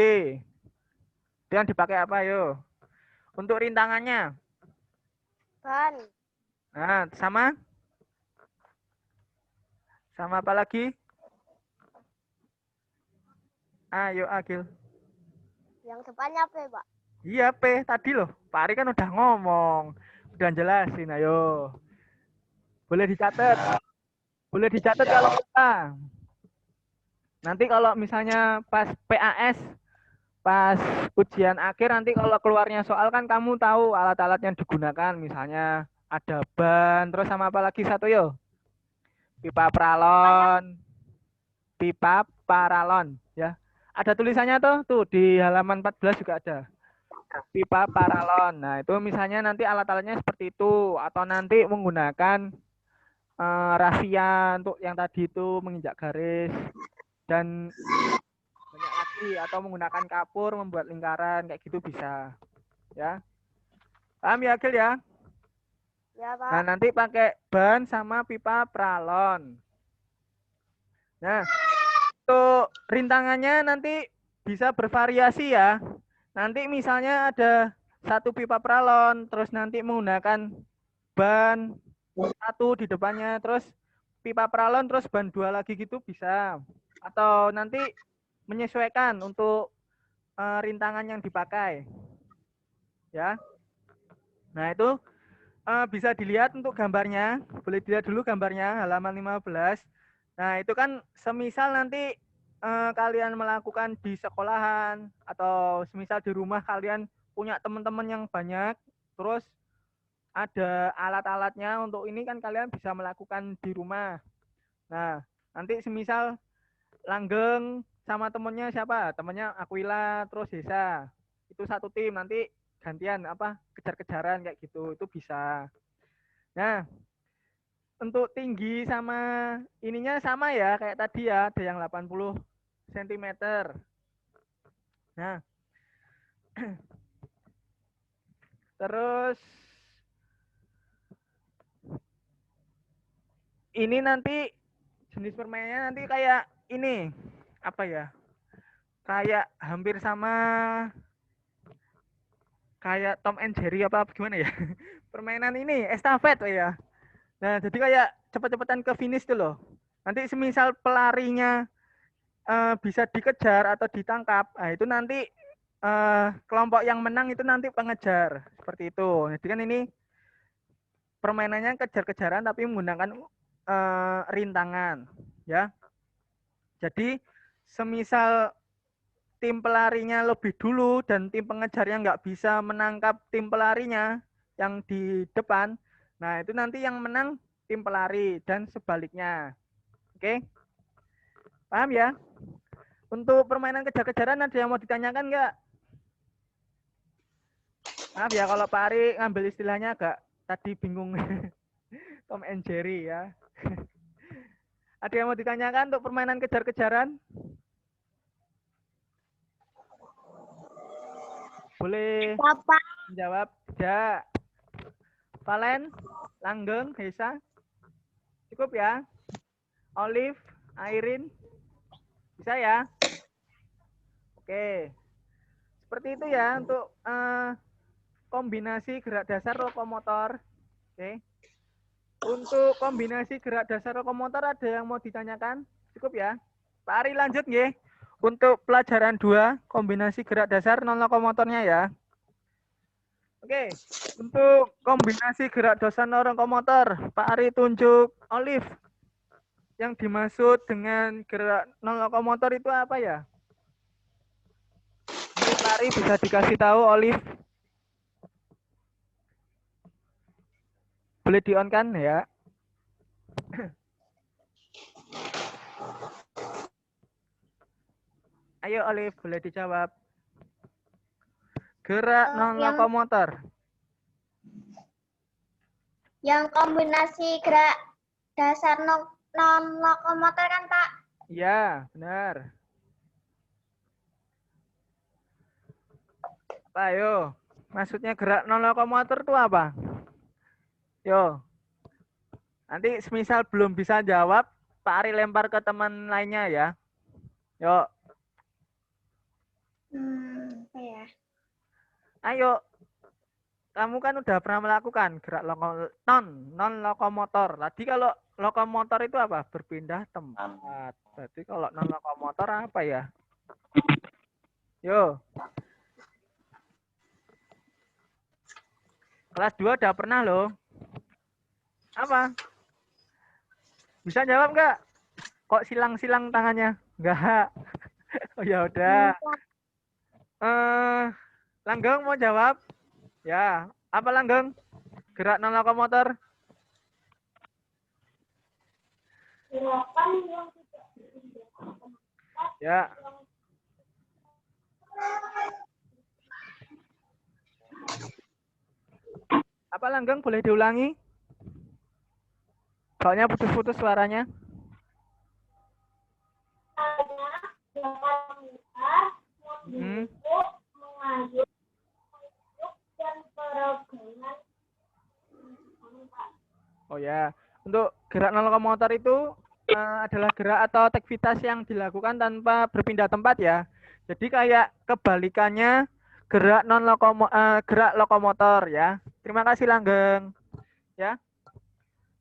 Itu yang dipakai apa yo? Untuk rintangannya. Ban. Nah, sama apa lagi? Ayo Agil. Yang depannya apa, Pak? Iya P tadi loh. Pak Ari kan udah ngomong. Udah jelasin, ayo. Boleh dicatat. Boleh dicatat kalau kita. Nanti kalau misalnya pas PAS, pas ujian akhir nanti kalau keluarnya soal kan kamu tahu alat-alat yang digunakan. Misalnya ada ban, terus sama apa lagi satu yo? Pipa paralon ya. Ada tulisannya tuh di halaman 14 juga ada. Pipa paralon. Nah, itu misalnya nanti alat-alatnya seperti itu atau nanti menggunakan raffia untuk yang tadi itu menginjak garis dan banyak lagi atau menggunakan kapur membuat lingkaran kayak gitu bisa. Ya. Paham ya, Gil ya? Ya, Pak. Nah, nanti pakai ban sama pipa paralon. Nah, untuk rintangannya nanti bisa bervariasi ya. Nanti misalnya ada satu pipa paralon, terus nanti menggunakan ban satu di depannya, terus pipa paralon, terus ban 2 lagi gitu bisa. Atau nanti menyesuaikan untuk rintangan yang dipakai. Ya. Nah, itu bisa dilihat untuk gambarnya. Boleh dilihat dulu gambarnya, halaman 15. Nah, itu kan semisal nanti kalian melakukan di sekolahan atau semisal di rumah kalian punya teman-teman yang banyak, terus ada alat-alatnya untuk ini kan kalian bisa melakukan di rumah. Nah, nanti semisal Langgeng sama temennya siapa? Temennya Aquila, terus Desa. Itu satu tim, nanti gantian kejar-kejaran kayak gitu, itu bisa. Nah, untuk tinggi sama ininya sama ya, kayak tadi ya, ada yang 80 cm. Nah, terus ini nanti jenis permainannya nanti kayak ini, apa ya, kayak hampir sama kayak Tom and Jerry apa gimana ya? Permainan ini estafet ya. Nah, jadi kayak cepet-cepetan ke finish tuh loh. Nanti semisal pelarinya bisa dikejar atau ditangkap, nah itu nanti kelompok yang menang itu nanti pengejar. Seperti itu. Jadi kan ini permainannya kejar-kejaran tapi menggunakan rintangan, ya. Jadi semisal tim pelarinya lebih dulu dan tim pengejarnya nggak bisa menangkap tim pelarinya yang di depan, nah itu nanti yang menang tim pelari dan sebaliknya. Oke, paham ya? Untuk permainan kejar-kejaran ada yang mau ditanyakan nggak? Maaf ya kalau Pak Ari ngambil istilahnya agak tadi bingung. Tom and Jerry ya. Ada yang mau ditanyakan untuk permainan kejar-kejaran? Boleh Bapak. menjawab? Tidak. Valen, Langgeng, Hesa? Cukup ya? Olive, Airin? Bisa ya? Oke. Seperti itu ya untuk kombinasi gerak dasar lokomotor. Oke. Untuk kombinasi gerak dasar lokomotor ada yang mau ditanyakan? Cukup ya? Pak Ari lanjut nggih. Untuk pelajaran 2, kombinasi gerak dasar non lokomotornya ya. Oke. Untuk kombinasi gerak dasar non lokomotor, Pak Ari tunjuk Olive. Yang dimaksud dengan gerak non lokomotor itu apa ya? Ini Pak Ari bisa dikasih tahu Olive. Boleh di-on kan ya? Ayo Olive, boleh dijawab. Gerak non lokomotor. Yang kombinasi gerak dasar non lokomotor kan Pak? Iya, benar. Apa ayo? Maksudnya gerak non lokomotor itu apa? Yo. Nanti semisal belum bisa jawab, Pak Ari lempar ke teman lainnya ya. Yuk. Apa ya? Ayo. Kamu kan udah pernah melakukan gerak non lokomotor. Tadi kalau lokomotor itu apa? Berpindah tempat. Berarti kalau non lokomotor apa ya? Yo. Kelas 2 udah pernah loh. Apa? Bisa jawab nggak? Kok silang-silang tangannya? Enggak. Oh ya udah. Langgeng mau jawab? Ya, apa Langgeng? Gerak non lokomotor? Gerakan yang Ya. Apa Langgeng boleh diulangi? Soalnya putus-putus suaranya. mengayuh dan peregangan. Oh ya, untuk gerak non lokomotor itu adalah gerak atau aktivitas yang dilakukan tanpa berpindah tempat ya. Jadi kayak kebalikannya gerak gerak lokomotor ya. Terima kasih Langgeng. Ya.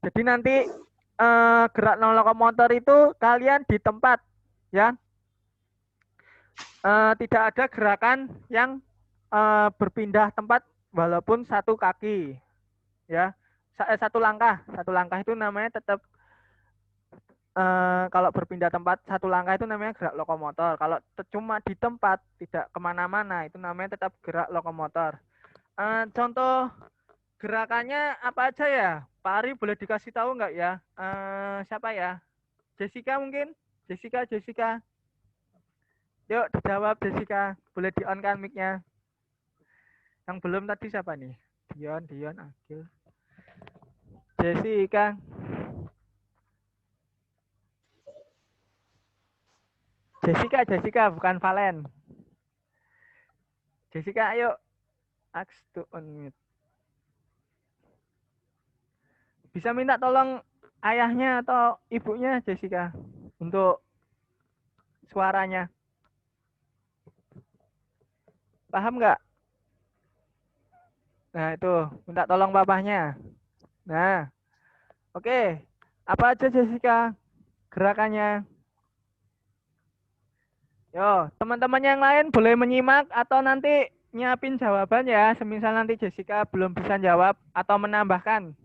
Jadi nanti gerak non lokomotor itu kalian di tempat ya. Tidak ada gerakan yang berpindah tempat walaupun satu kaki ya. Satu langkah itu namanya tetap kalau berpindah tempat satu langkah itu namanya gerak lokomotor. Kalau cuma di tempat tidak kemana-mana itu namanya tetap gerak lokomotor. Contoh gerakannya apa aja ya? Pak Ari boleh dikasih tahu nggak ya? Siapa ya? Jessica mungkin? Jessica. Yuk dijawab Jessica. Boleh di-on kan mic-nya? Yang belum tadi siapa nih? Dion, Agil. Jessica. Jessica, bukan Valen. Jessica, ayo. Ask to unmute. Bisa minta tolong ayahnya atau ibunya Jessica untuk suaranya. Paham nggak? Nah, itu. Minta tolong papahnya. Nah, oke. Apa aja Jessica gerakannya? Yo, teman-teman yang lain boleh menyimak atau nanti nyiapin jawaban ya. Semisal nanti Jessica belum bisa jawab atau menambahkan.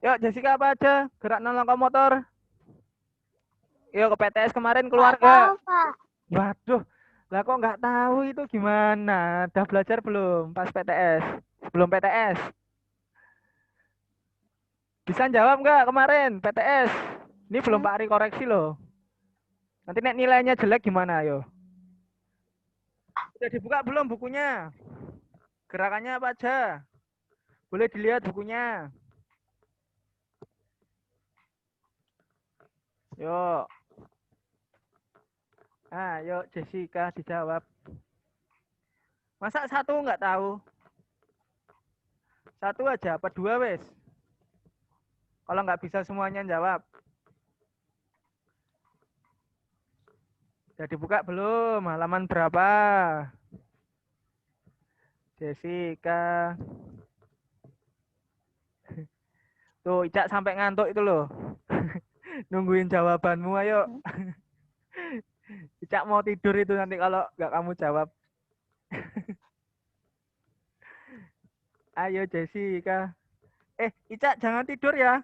Yuk, Jessica apa aja? Gerak non lokomotor. Yuk, ke PTS kemarin keluar Nggak tahu, nggak? Pak. Waduh, lah kok nggak tahu itu gimana? Udah belajar belum pas PTS? Sebelum PTS? Bisa jawab nggak kemarin PTS? Ini belum Pak Ari koreksi loh. Nanti nek nilainya jelek gimana, ayo? Udah dibuka belum bukunya? Gerakannya apa aja? Boleh dilihat bukunya. Yuk. Ah, yuk Jessica dijawab. Masa satu nggak tahu? Satu aja apa dua wes? Kalau nggak bisa semuanya jawab. Udah dibuka belum? Halaman berapa? Jessica. Tuh, Ica sampai ngantuk itu loh. Nungguin jawabanmu, ayo. Ica mau tidur itu nanti kalau nggak kamu jawab. Ayo Jessica. Ica jangan tidur ya.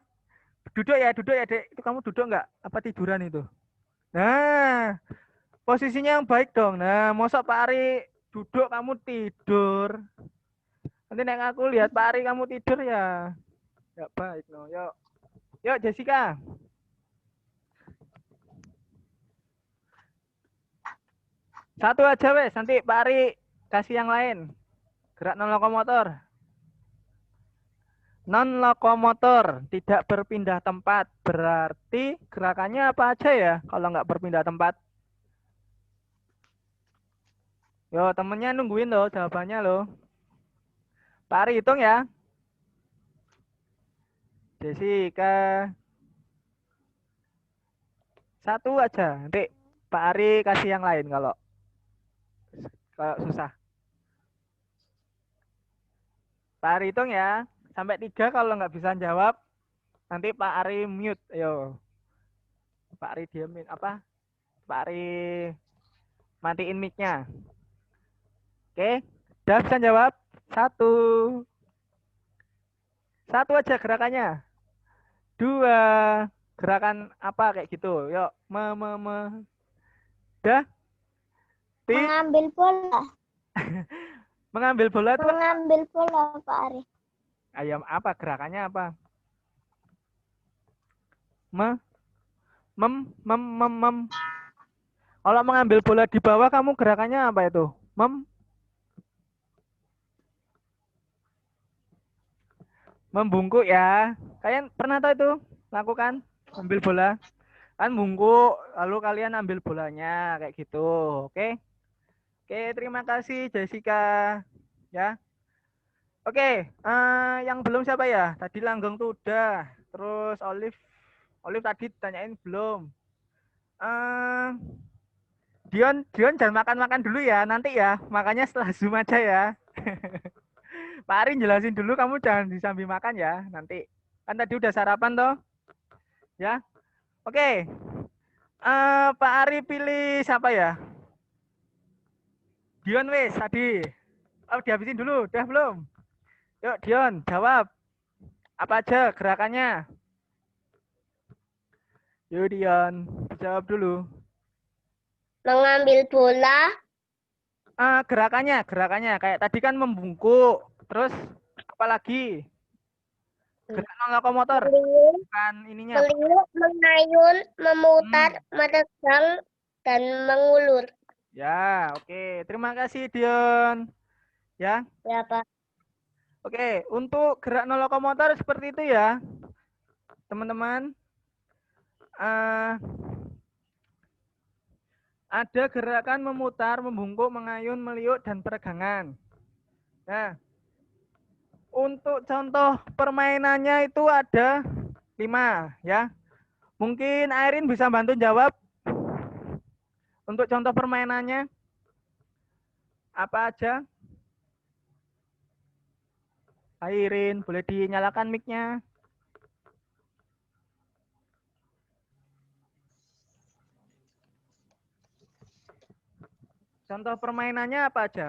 Duduk ya, Dek. Itu kamu duduk nggak? Apa tiduran itu? Nah, posisinya yang baik dong. Nah, mosok Pak Ari duduk kamu tidur. Nanti nek aku lihat Pak Ari kamu tidur ya. Nggak baik no. Yuk. Yuk Jessica. Satu aja wes, nanti Pak Ari kasih yang lain. Gerak non lokomotor. Non lokomotor, tidak berpindah tempat. Berarti gerakannya apa aja ya kalau nggak berpindah tempat? Yo, temennya nungguin loh jawabannya loh. Pak Ari hitung ya. Jessica. Satu aja. Nanti Pak Ari kasih yang lain kalau susah. Pak Ari hitung ya. Sampai 3 kalau nggak bisa jawab. Nanti Pak Ari mute. Ayo. Pak Ari diemin. Apa? Pak Ari matiin mic-nya. Oke. Udah bisa jawab? Satu. Satu aja gerakannya. 2. Gerakan apa kayak gitu. Yuk. Udah? Mengambil bola. Mengambil bola itu Mengambil bola, Pak Ari. ayam apa gerakannya apa? Kalau mengambil bola di bawah kamu gerakannya apa itu? Membungkuk ya. Kalian pernah tahu itu? Lakukan ambil bola. Kan bungkuk, lalu kalian ambil bolanya kayak gitu. Oke? Oke, terima kasih Jessica. Ya. Oke, yang belum siapa ya? Tadi Langgeng tuh udah. Terus Olive tadi tanyain belum. Dion jangan makan-makan dulu ya, nanti ya. Makanya setelah Zoom aja ya. Pak Arin jelasin dulu, kamu jangan disambil makan ya, nanti. Kan tadi udah sarapan toh. Ya. Oke. Pak Ari pilih siapa ya? Dion wes tadi. Oh, dihabisin dulu, udah belum? Yuk Dion, jawab. Apa aja gerakannya? Yuk Dion, jawab dulu. Mengambil bola. Gerakannya kayak tadi kan membungkuk, terus apa lagi? Gerakan lokomotor. Bukan ininya. Meliuk, mengayun, memutar, meregang, dan mengulur. Ya, oke. Terima kasih Dion. Ya. Ya, Pak. Oke, untuk gerak lokomotor seperti itu ya, teman-teman. Ada gerakan memutar, membungkuk, mengayun, meliuk, dan peregangan. Nah, untuk contoh permainannya itu ada 5 ya. Mungkin Airin bisa bantu jawab. Untuk contoh permainannya apa aja? Airin, boleh dinyalakan mic-nya. Contoh permainannya apa aja?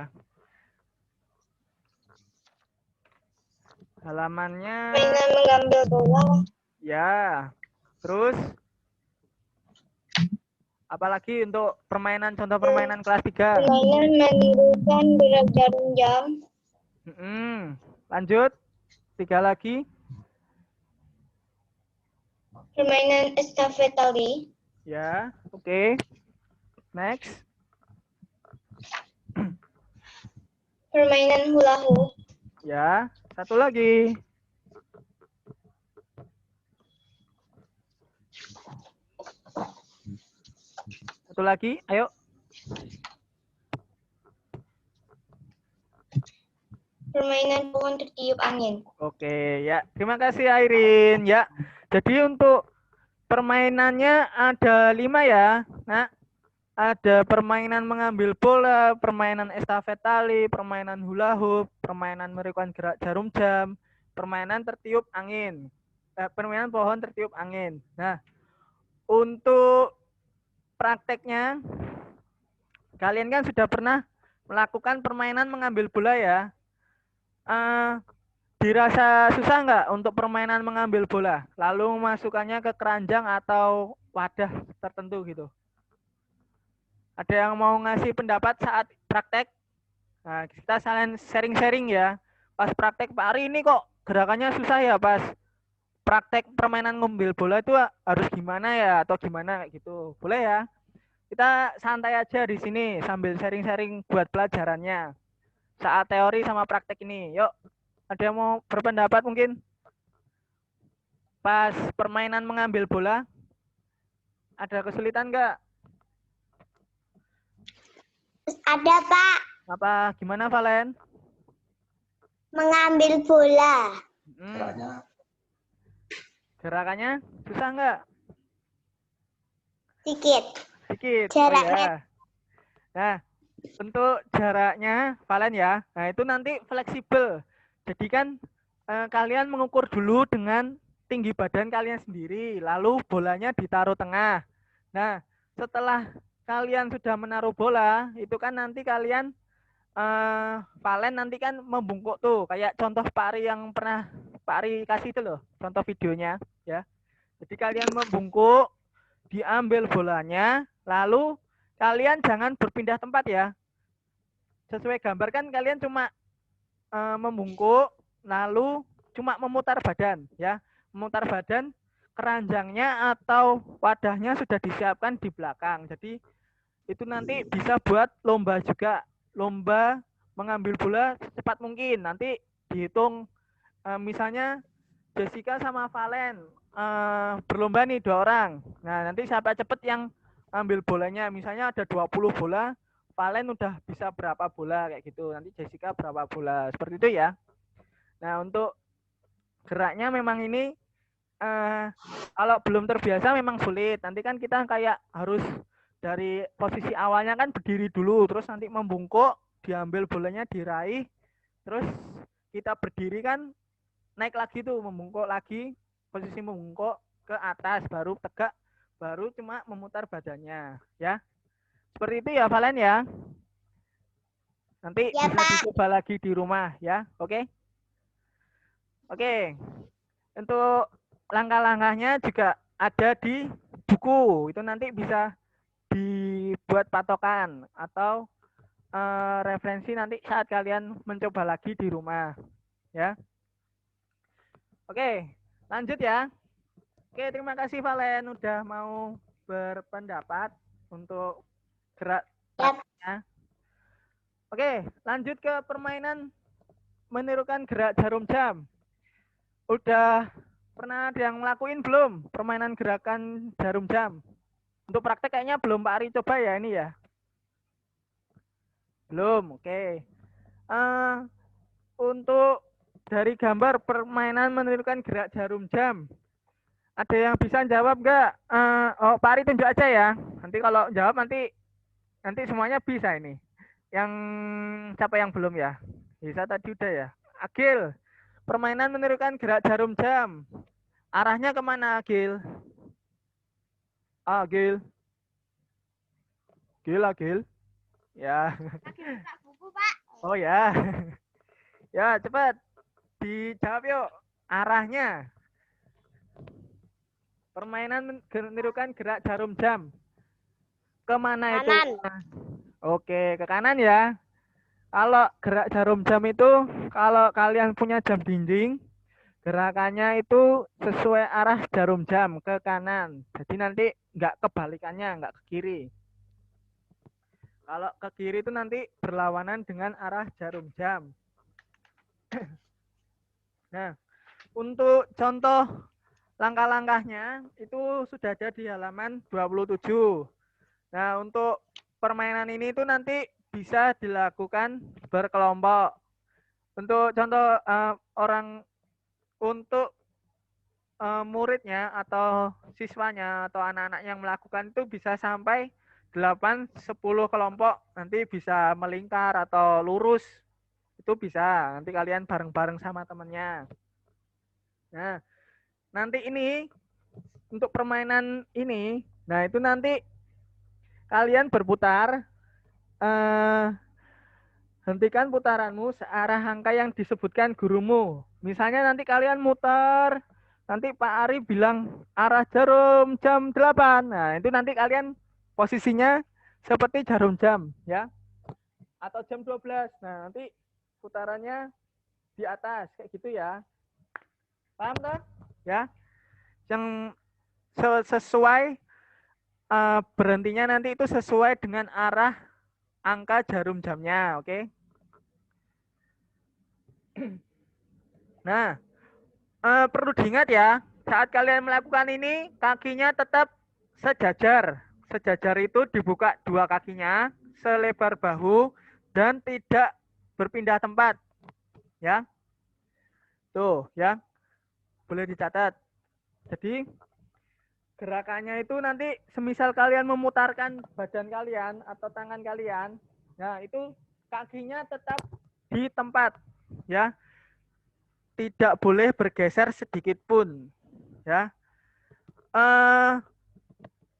Halamannya Mainan mengambil bola. ya. Terus apalagi untuk permainan contoh permainan kelas 3? Permainan menirukan gerak jarum jam. Lanjut. 3 lagi. Permainan estafet tali. Ya, oke. Next. Permainan hula hoop. Ya, satu lagi. Satu lagi, ayo. Permainan pohon tertiup angin. Oke, ya. Terima kasih Airin. Ya. Jadi untuk permainannya ada 5 ya. Nah, ada permainan mengambil bola, permainan estafet tali, permainan hula hoop, permainan menirukan gerak jarum jam, permainan tertiup angin. Permainan pohon tertiup angin. Nah, untuk prakteknya, kalian kan sudah pernah melakukan permainan mengambil bola ya. Dirasa susah nggak untuk permainan mengambil bola? Lalu memasukkannya ke keranjang atau wadah tertentu gitu? Ada yang mau ngasih pendapat saat praktek? Nah, kita saling sharing-sharing ya. Pas praktek, Pak Ari ini kok gerakannya susah ya pas praktek permainan ngambil bola itu harus gimana ya atau gimana kayak gitu. Boleh ya? Kita santai aja di sini sambil sharing-sharing buat pelajarannya. Saat teori sama praktek ini. Yuk, ada yang mau berpendapat mungkin? Pas permainan mengambil bola, ada kesulitan nggak? Ada, Pak. Apa? Gimana, Valen? Mengambil bola. Geraknya Gerakannya susah nggak? Sedikit. Sedikit. Jaraknya. Oh, ya. Nah, untuk jaraknya, Valen ya. Nah, itu nanti fleksibel. Jadi kan kalian mengukur dulu dengan tinggi badan kalian sendiri. Lalu bolanya ditaruh tengah. Nah, setelah kalian sudah menaruh bola, itu kan nanti kalian Valen nanti kan membungkuk tuh. Kayak contoh Pak Ari yang pernah Pak Ari kasih itu loh. Contoh videonya. Ya. Jadi kalian membungkuk, diambil bolanya, lalu kalian jangan berpindah tempat ya. Sesuai gambar kan kalian cuma membungkuk, lalu cuma memutar badan ya. Memutar badan, keranjangnya atau wadahnya sudah disiapkan di belakang. Jadi itu nanti bisa buat lomba juga. Lomba mengambil bola secepat mungkin. Nanti dihitung misalnya Jessica sama Valen berlomba nih 2 orang. Nah, nanti siapa cepet yang ambil bolanya. Misalnya ada 20 bola, Valen udah bisa berapa bola kayak gitu. Nanti Jessica berapa bola. Seperti itu ya. Nah, untuk geraknya memang ini kalau belum terbiasa memang sulit. Nanti kan kita kayak harus dari posisi awalnya kan berdiri dulu, terus nanti membungkuk, diambil bolanya diraih, terus kita berdiri kan naik lagi tuh, membungkuk lagi, posisi membungkuk ke atas, baru tegak, baru cuma memutar badannya, ya. Seperti itu ya, Valen ya. Nanti Ya, bisa Pak. dicoba lagi di rumah, ya. Oke? Oke. Untuk langkah-langkahnya juga ada di buku. Itu nanti bisa dibuat patokan atau referensi nanti saat kalian mencoba lagi di rumah, ya. Oke, lanjut ya. Oke, terima kasih Valen udah mau berpendapat untuk geraknya. Oke, lanjut ke permainan menirukan gerak jarum jam. Udah pernah ada yang ngelakuin belum permainan gerakan jarum jam? Untuk praktek kayaknya belum Pak Ari coba ya ini ya. Belum, oke. Untuk dari gambar permainan menirukan gerak jarum jam, ada yang bisa jawab nggak? Oh, Pak Ari tunjuk aja ya. Nanti kalau jawab nanti semuanya bisa ini. Yang siapa yang belum ya? Bisa tadi udah ya. Agil, permainan menirukan gerak jarum jam. Arahnya kemana, Gil? Gil. Gil. Ya. Lagi buka buku, Pak. Oh ya. Ya, cepat. Dijawab yuk. Arahnya. Permainan menirukan gerak jarum jam. Kemana itu? Kanan. Oke, ke kanan ya. Kalau gerak jarum jam itu, kalau kalian punya jam dinding, gerakannya itu sesuai arah jarum jam ke kanan. Jadi nanti nggak kebalikannya, nggak ke kiri. Kalau ke kiri itu nanti berlawanan dengan arah jarum jam. Nah, untuk contoh langkah-langkahnya itu sudah ada di halaman 27. Nah, untuk permainan ini itu nanti bisa dilakukan berkelompok. Untuk contoh muridnya atau siswanya atau anak-anak yang melakukan itu bisa sampai 8-10 kelompok, nanti bisa melingkar atau lurus. Itu bisa, nanti kalian bareng-bareng sama temannya. Nah, nanti ini untuk permainan ini, nah itu nanti kalian berputar, hentikan putaranmu searah angka yang disebutkan gurumu. Misalnya nanti kalian muter, nanti Pak Ari bilang arah jarum jam 8. Nah, itu nanti kalian posisinya seperti jarum jam, ya. Atau jam 12. Nah, nanti putarannya di atas, kayak gitu ya. Paham kan? Ya. Yang sesuai berhentinya nanti itu sesuai dengan arah angka jarum jamnya, oke? Nah, perlu diingat ya, saat kalian melakukan ini, kakinya tetap sejajar. Sejajar itu dibuka dua kakinya, selebar bahu, dan tidak berpindah tempat. Ya, tuh ya, boleh dicatat. Jadi, gerakannya itu nanti semisal kalian memutarkan badan kalian atau tangan kalian, nah itu kakinya tetap di tempat, ya. Tidak boleh bergeser sedikit pun, ya.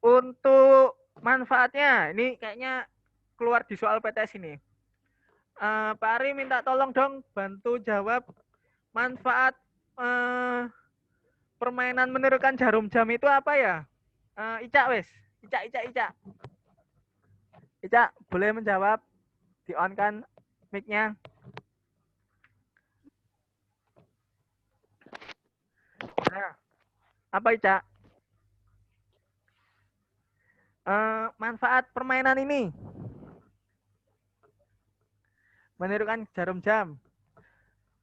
Untuk manfaatnya, ini kayaknya keluar di soal PTS ini. Pak Ari minta tolong dong bantu jawab manfaat permainan menirukan jarum jam itu apa ya? Ica wes, Ica. Ica boleh menjawab, di on kan mic-nya. Nah, apa Ica? Manfaat permainan ini menirukan jarum jam.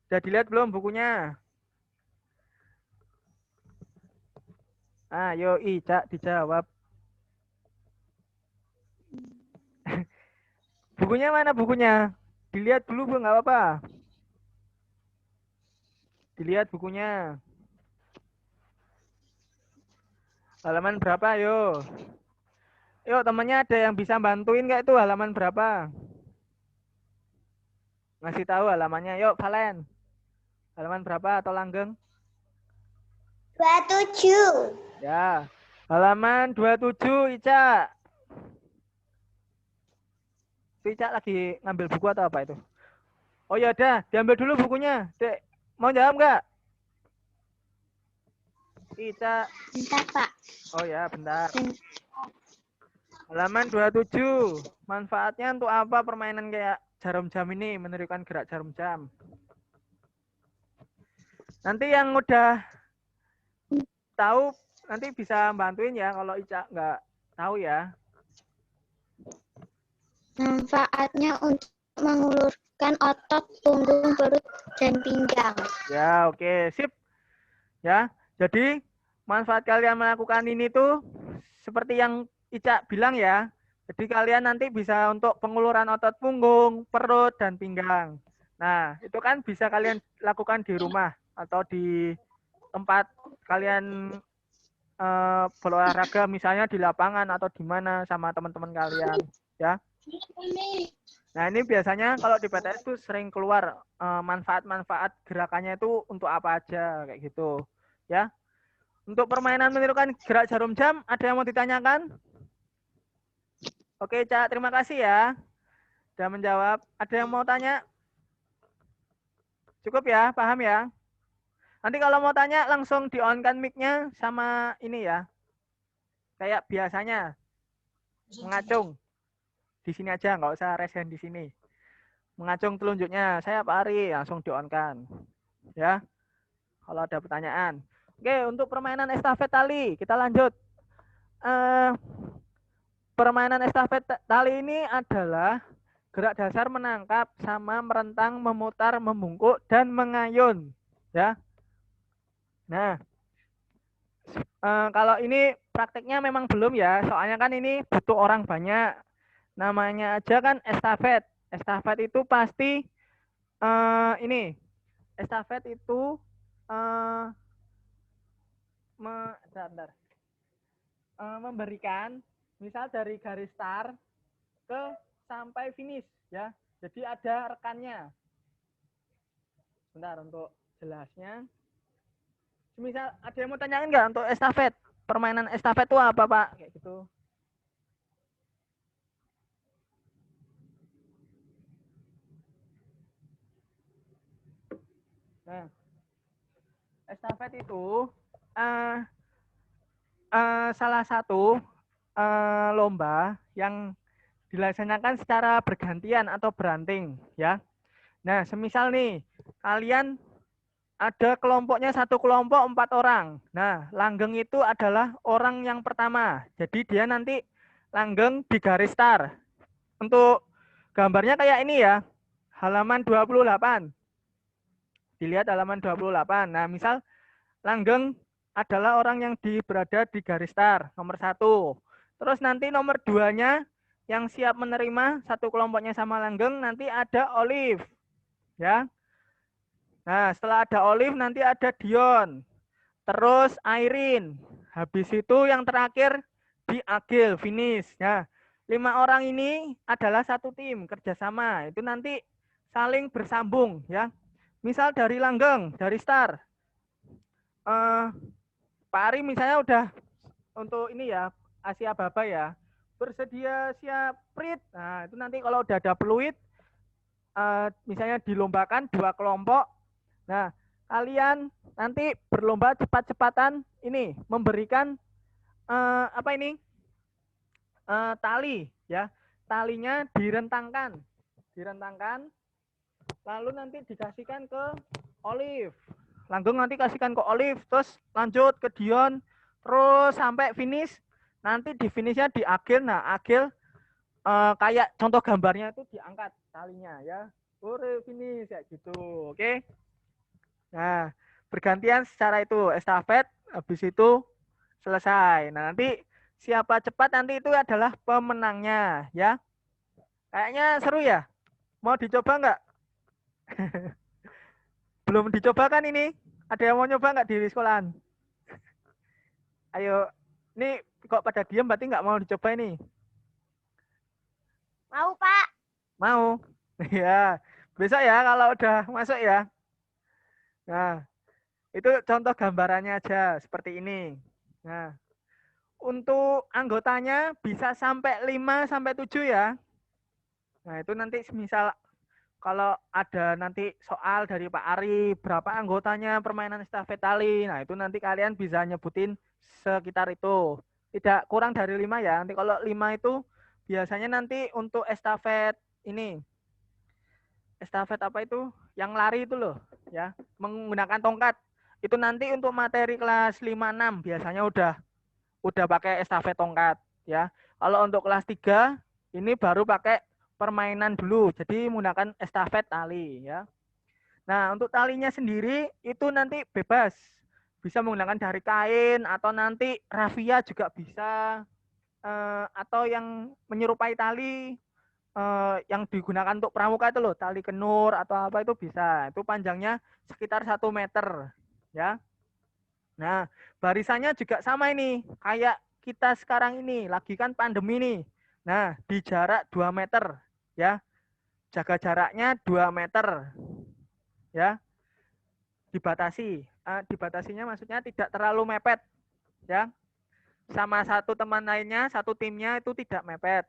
Sudah dilihat belum bukunya? Ayo Ica dijawab. Bukunya mana bukunya? Dilihat dulu Bu, nggak apa-apa. Dilihat bukunya. Halaman berapa yo? Yuk temannya ada yang bisa bantuin nggak itu halaman berapa? Ngasih tahu halamannya. Yuk Valen. Halaman berapa atau Langgeng? 27. Ya. Halaman 27 Ica. Itu Ica lagi ngambil buku atau apa itu? Oh ya udah, diambil dulu bukunya. Dek, mau jawab nggak? Ica. Bentar, Pak. Oh ya, bentar. Halaman 27. Manfaatnya untuk apa permainan kayak jarum jam ini, menirukan gerak jarum jam? Nanti yang udah tahu nanti bisa bantuin ya, kalau Ica nggak tahu ya. Manfaatnya untuk mengulurkan otot punggung, perut, dan pinggang. Ya, oke, sip. Ya, jadi manfaat kalian melakukan ini tuh seperti yang Ica bilang ya. Jadi kalian nanti bisa untuk penguluran otot punggung, perut, dan pinggang. Nah, itu kan bisa kalian lakukan di rumah atau di tempat kalian berolahraga, misalnya di lapangan atau di mana sama teman-teman kalian, ya. Nah, ini biasanya kalau di PTS tuh sering keluar manfaat-manfaat gerakannya itu untuk apa aja kayak gitu. Ya. Untuk permainan menirukan gerak jarum jam, ada yang mau ditanyakan? Oke, Cak, terima kasih ya. Sudah menjawab. Ada yang mau tanya? Cukup ya, paham ya? Nanti kalau mau tanya langsung di-on-kan mic-nya sama ini ya. Kayak biasanya, mengacung. Di sini aja, nggak usah resen di sini. Mengacung telunjuknya, saya Pak Ari, langsung di-on-kan. Ya, kalau ada pertanyaan. Oke, untuk permainan estafet tali, kita lanjut. Permainan estafet tali ini adalah gerak dasar menangkap sama merentang, memutar, membungkuk, dan mengayun. Ya. Nah, kalau ini prakteknya memang belum ya, soalnya kan ini butuh orang banyak. Namanya aja kan estafet. Estafet itu pasti ini. Estafet itu memberikan misal dari garis start ke sampai finish ya. Jadi ada rekannya. Bentar untuk jelasnya. Misal ada yang mau tanyain nggak untuk estafet? Permainan estafet itu apa, Pak? Kayak gitu. Nah, estafet itu salah satu lomba yang dilaksanakan secara bergantian atau beranting, ya. Nah, semisal nih kalian ada kelompoknya satu kelompok 4 orang. Nah, langgeng itu adalah orang yang pertama. Jadi dia nanti langgeng di garis start. Untuk gambarnya kayak ini ya. Halaman 28. Dilihat halaman 28. Nah, misal langgeng adalah orang yang berada di garis start, nomor 1. Terus nanti nomor 2-nya yang siap menerima satu kelompoknya sama langgeng, nanti ada Olive. Ya. Nah, setelah ada Olive, nanti ada Dion. Terus Irene. Habis itu yang terakhir di Agil, finish. Nah, 5 orang ini adalah satu tim, kerjasama. Itu nanti saling bersambung. Ya. Misal dari langgeng, dari start. Pak Ari misalnya udah untuk ini ya, Asia Baba ya. Bersedia siap prit. Nah, itu nanti kalau udah ada peluit, misalnya dilombakan 2 kelompok. Nah, kalian nanti berlomba cepat-cepatan ini memberikan apa ini tali ya, talinya direntangkan, lalu nanti dikasihkan ke Olive, langgeng nanti kasihkan ke Olive, terus lanjut ke Dion, terus sampai finish. Nanti di finishnya di Agil. Nah, Agil kayak contoh gambarnya itu diangkat talinya ya, finish ya gitu, oke. Nah, bergantian secara itu estafet, habis itu selesai. Nah, nanti siapa cepat nanti itu adalah pemenangnya ya. Kayaknya seru ya. Mau dicoba nggak? Belum dicoba kan ini? Ada yang mau nyoba nggak di sekolahan? Ayo, ini kok pada diam berarti nggak mau dicoba ini? Mau, Pak. Mau? Ya, besok ya kalau udah masuk ya. Nah, itu contoh gambarannya aja seperti ini. Nah, untuk anggotanya bisa sampai 5 sampai 7 ya. Nah, itu nanti misal kalau ada nanti soal dari Pak Ari, berapa anggotanya permainan estafet tali. Nah, itu nanti kalian bisa nyebutin sekitar itu. Tidak kurang dari 5 ya. Nanti kalau 5 itu biasanya nanti untuk estafet ini. Estafet apa itu? Yang lari itu loh, ya. Menggunakan tongkat. Itu nanti untuk materi kelas 5-6 biasanya udah pakai estafet tongkat, ya. Kalau untuk kelas 3 ini baru pakai permainan dulu. Jadi menggunakan estafet tali, ya. Nah, untuk talinya sendiri itu nanti bebas. Bisa menggunakan dari kain atau nanti rafia juga bisa, atau yang menyerupai tali yang digunakan untuk pramuka itu loh, tali kenur atau apa itu bisa. Itu panjangnya sekitar 1 meter, ya. Nah, barisannya juga sama ini, kayak kita sekarang ini lagi kan pandemi nih. Nah, di jarak 2 meter, ya. jaga jaraknya 2 meter. Ya. Dibatasi. Dibatasinya maksudnya tidak terlalu mepet. Ya. Sama satu teman lainnya, satu timnya itu tidak mepet.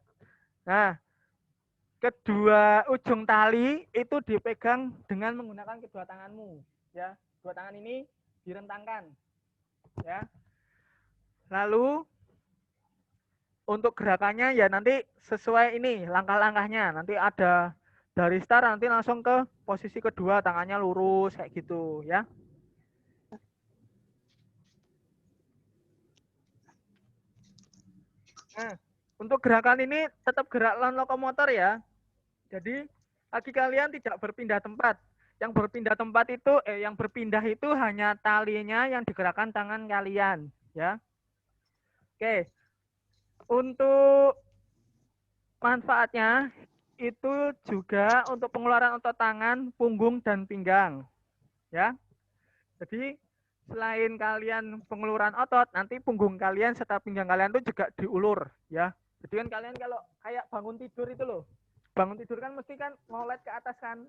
Nah, kedua ujung tali itu dipegang dengan menggunakan kedua tanganmu. Ya. Dua tangan ini direntangkan. Ya. Lalu untuk gerakannya ya nanti sesuai ini langkah-langkahnya. Nanti ada dari start nanti langsung ke posisi kedua, tangannya lurus kayak gitu ya. Nah, untuk gerakan ini tetap gerak lokomotor ya. Jadi kaki kalian tidak berpindah tempat. Yang berpindah tempat itu yang berpindah itu hanya talinya yang digerakkan tangan kalian ya. Oke. Untuk manfaatnya itu juga untuk pengeluaran otot tangan, punggung dan pinggang. Ya. Jadi selain kalian pengeluaran otot, nanti punggung kalian serta pinggang kalian itu juga diulur ya. Jadi kan kalian kalau kayak bangun tidur itu loh. Bangun tidur kan mesti kan ngolet ke atas kan.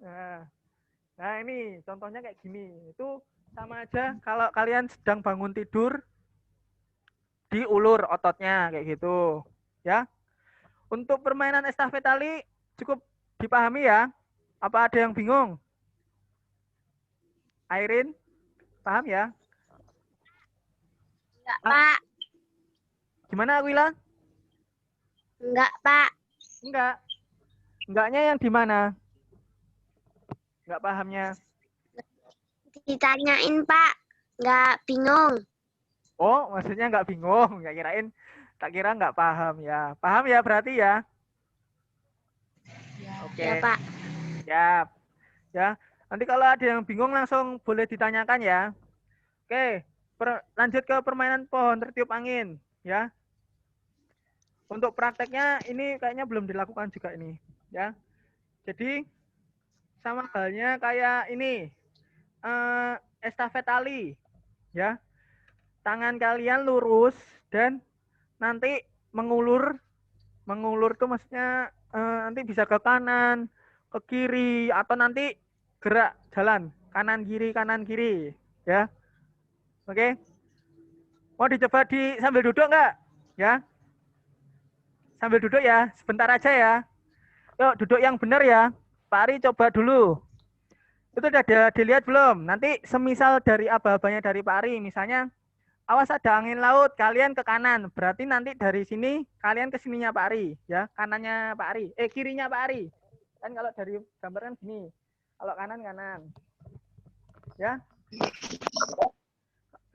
Nah ini contohnya kayak gini. Itu sama aja kalau kalian sedang bangun tidur diulur ototnya kayak gitu ya. Untuk permainan estafet tali cukup dipahami ya. Apa ada yang bingung? Airin, paham ya? Enggak, Pak. Gimana, Wila? Enggak, Pak. Enggak. Enggaknya yang di mana? Enggak pahamnya. Ditanyain, Pak. Enggak bingung. Oh, maksudnya enggak bingung. Enggak kirain, tak kira enggak paham ya. Paham ya berarti ya? Oke. Ya, Pak. Siap. Ya. Nanti kalau ada yang bingung langsung boleh ditanyakan ya. Oke. Lanjut ke permainan pohon tertiup angin ya. Untuk prakteknya ini kayaknya belum dilakukan juga ini ya. Jadi sama halnya kayak ini estafet tali ya. Tangan kalian lurus dan nanti mengulur itu maksudnya nanti bisa ke kanan, ke kiri atau nanti gerak jalan kanan kiri ya. Oke. Mau dicoba sambil duduk enggak? Ya. Sambil duduk ya, sebentar aja ya. Yuk, duduk yang benar ya. Pak Ari coba dulu. Itu udah dilihat belum? Nanti semisal dari aba-abanya dari Pak Ari, misalnya, awas ada angin laut, kalian ke kanan. Berarti nanti dari sini, kalian ke sininya Pak Ari. Ya, kanannya Pak Ari. Kirinya Pak Ari. Kan kalau dari gambar kan gini. Kalau kanan. Ya.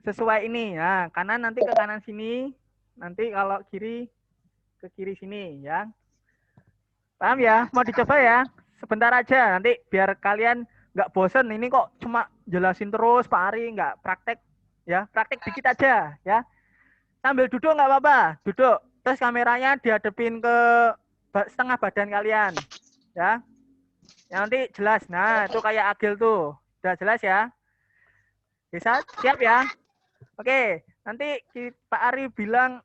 Sesuai ini ya, kanan nanti ke kanan sini, nanti kalau kiri ke kiri sini ya. Paham ya? Mau dicoba ya? Sebentar aja nanti biar kalian nggak bosen. Ini kok cuma jelasin terus Pak Ari, nggak praktek ya. Praktek dikit aja ya. Sambil duduk nggak apa-apa, duduk. Terus kameranya dihadepin ke setengah badan kalian ya. Nanti jelas. Nah itu kayak Agil tuh, udah jelas ya. Bisa? Siap ya? Oke, nanti Pak Ari bilang,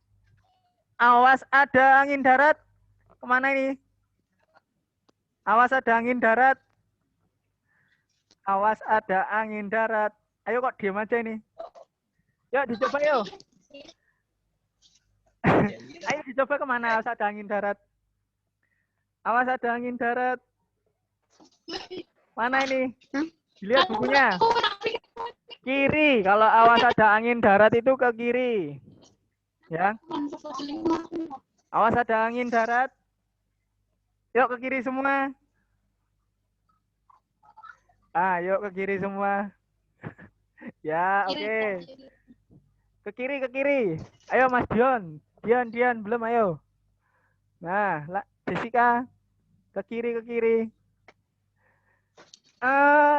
awas ada angin darat. Kemana ini? Awas ada angin darat. Awas ada angin darat. Ayo kok diam aja ini. Yuk dicoba yuk. Ayo dicoba kemana awas ada angin darat. Awas ada angin darat. Mana ini? Dilihat bukunya. Kiri, kalau awas ada angin darat itu ke kiri. Ya. Awas ada angin darat. Yuk ke kiri semua. Yuk ke kiri semua. Ya, oke. Ke kiri. Ayo Mas Dion. Dion, belum ayo. Nah, Jessica. Ke kiri.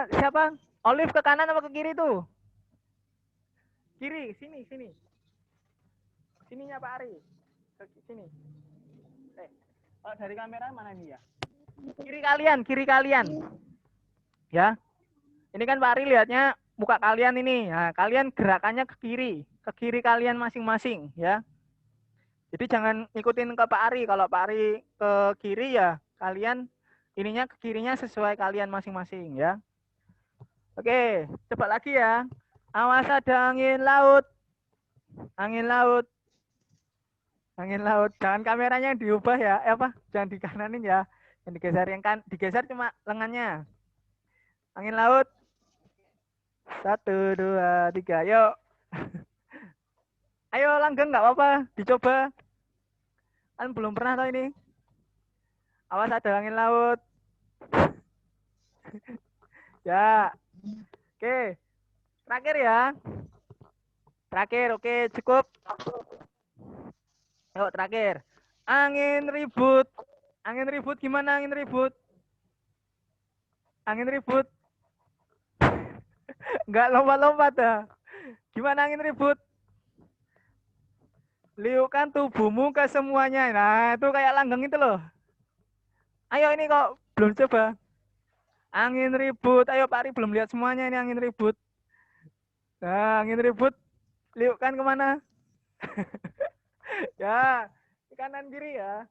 Siapa? Olive ke kanan apa ke kiri tuh? Kiri, sini. Sininya Pak Ari. Ke sini. Kalau dari kamera mana ini ya? Kiri kalian. Ya. Ini kan Pak Ari lihatnya muka kalian ini. Nah, kalian gerakannya ke kiri kalian masing-masing ya. Jadi jangan ikutin ke Pak Ari. Kalau Pak Ari ke kiri ya kalian ininya ke kirinya sesuai kalian masing-masing ya. Oke, coba lagi ya. Awas ada angin laut. Angin laut. Angin laut. Jangan kameranya diubah ya. Jangan dikananin ya. Yang digeser yang kan digeser cuma lengannya. Angin laut. 1, 2, 3. Yuk. Ayo langgeng nggak apa-apa. Dicoba. Kan belum pernah tau ini. Awas ada angin laut. Ya. Oke. Terakhir ya. Terakhir. Oke, cukup. Yuk, terakhir. Angin ribut. Angin ribut gimana angin ribut? Angin ribut. Enggak lompat-lompat dah. Gimana angin ribut? Liukan tubuhmu ke semuanya. Nah, itu kayak langgeng itu loh. Ayo ini kok belum coba. Angin ribut. Ayo Pak Ri belum lihat semuanya ini angin ribut. Nah, angin ribut. Liukan kemana? Ya, ke kanan kiri ya.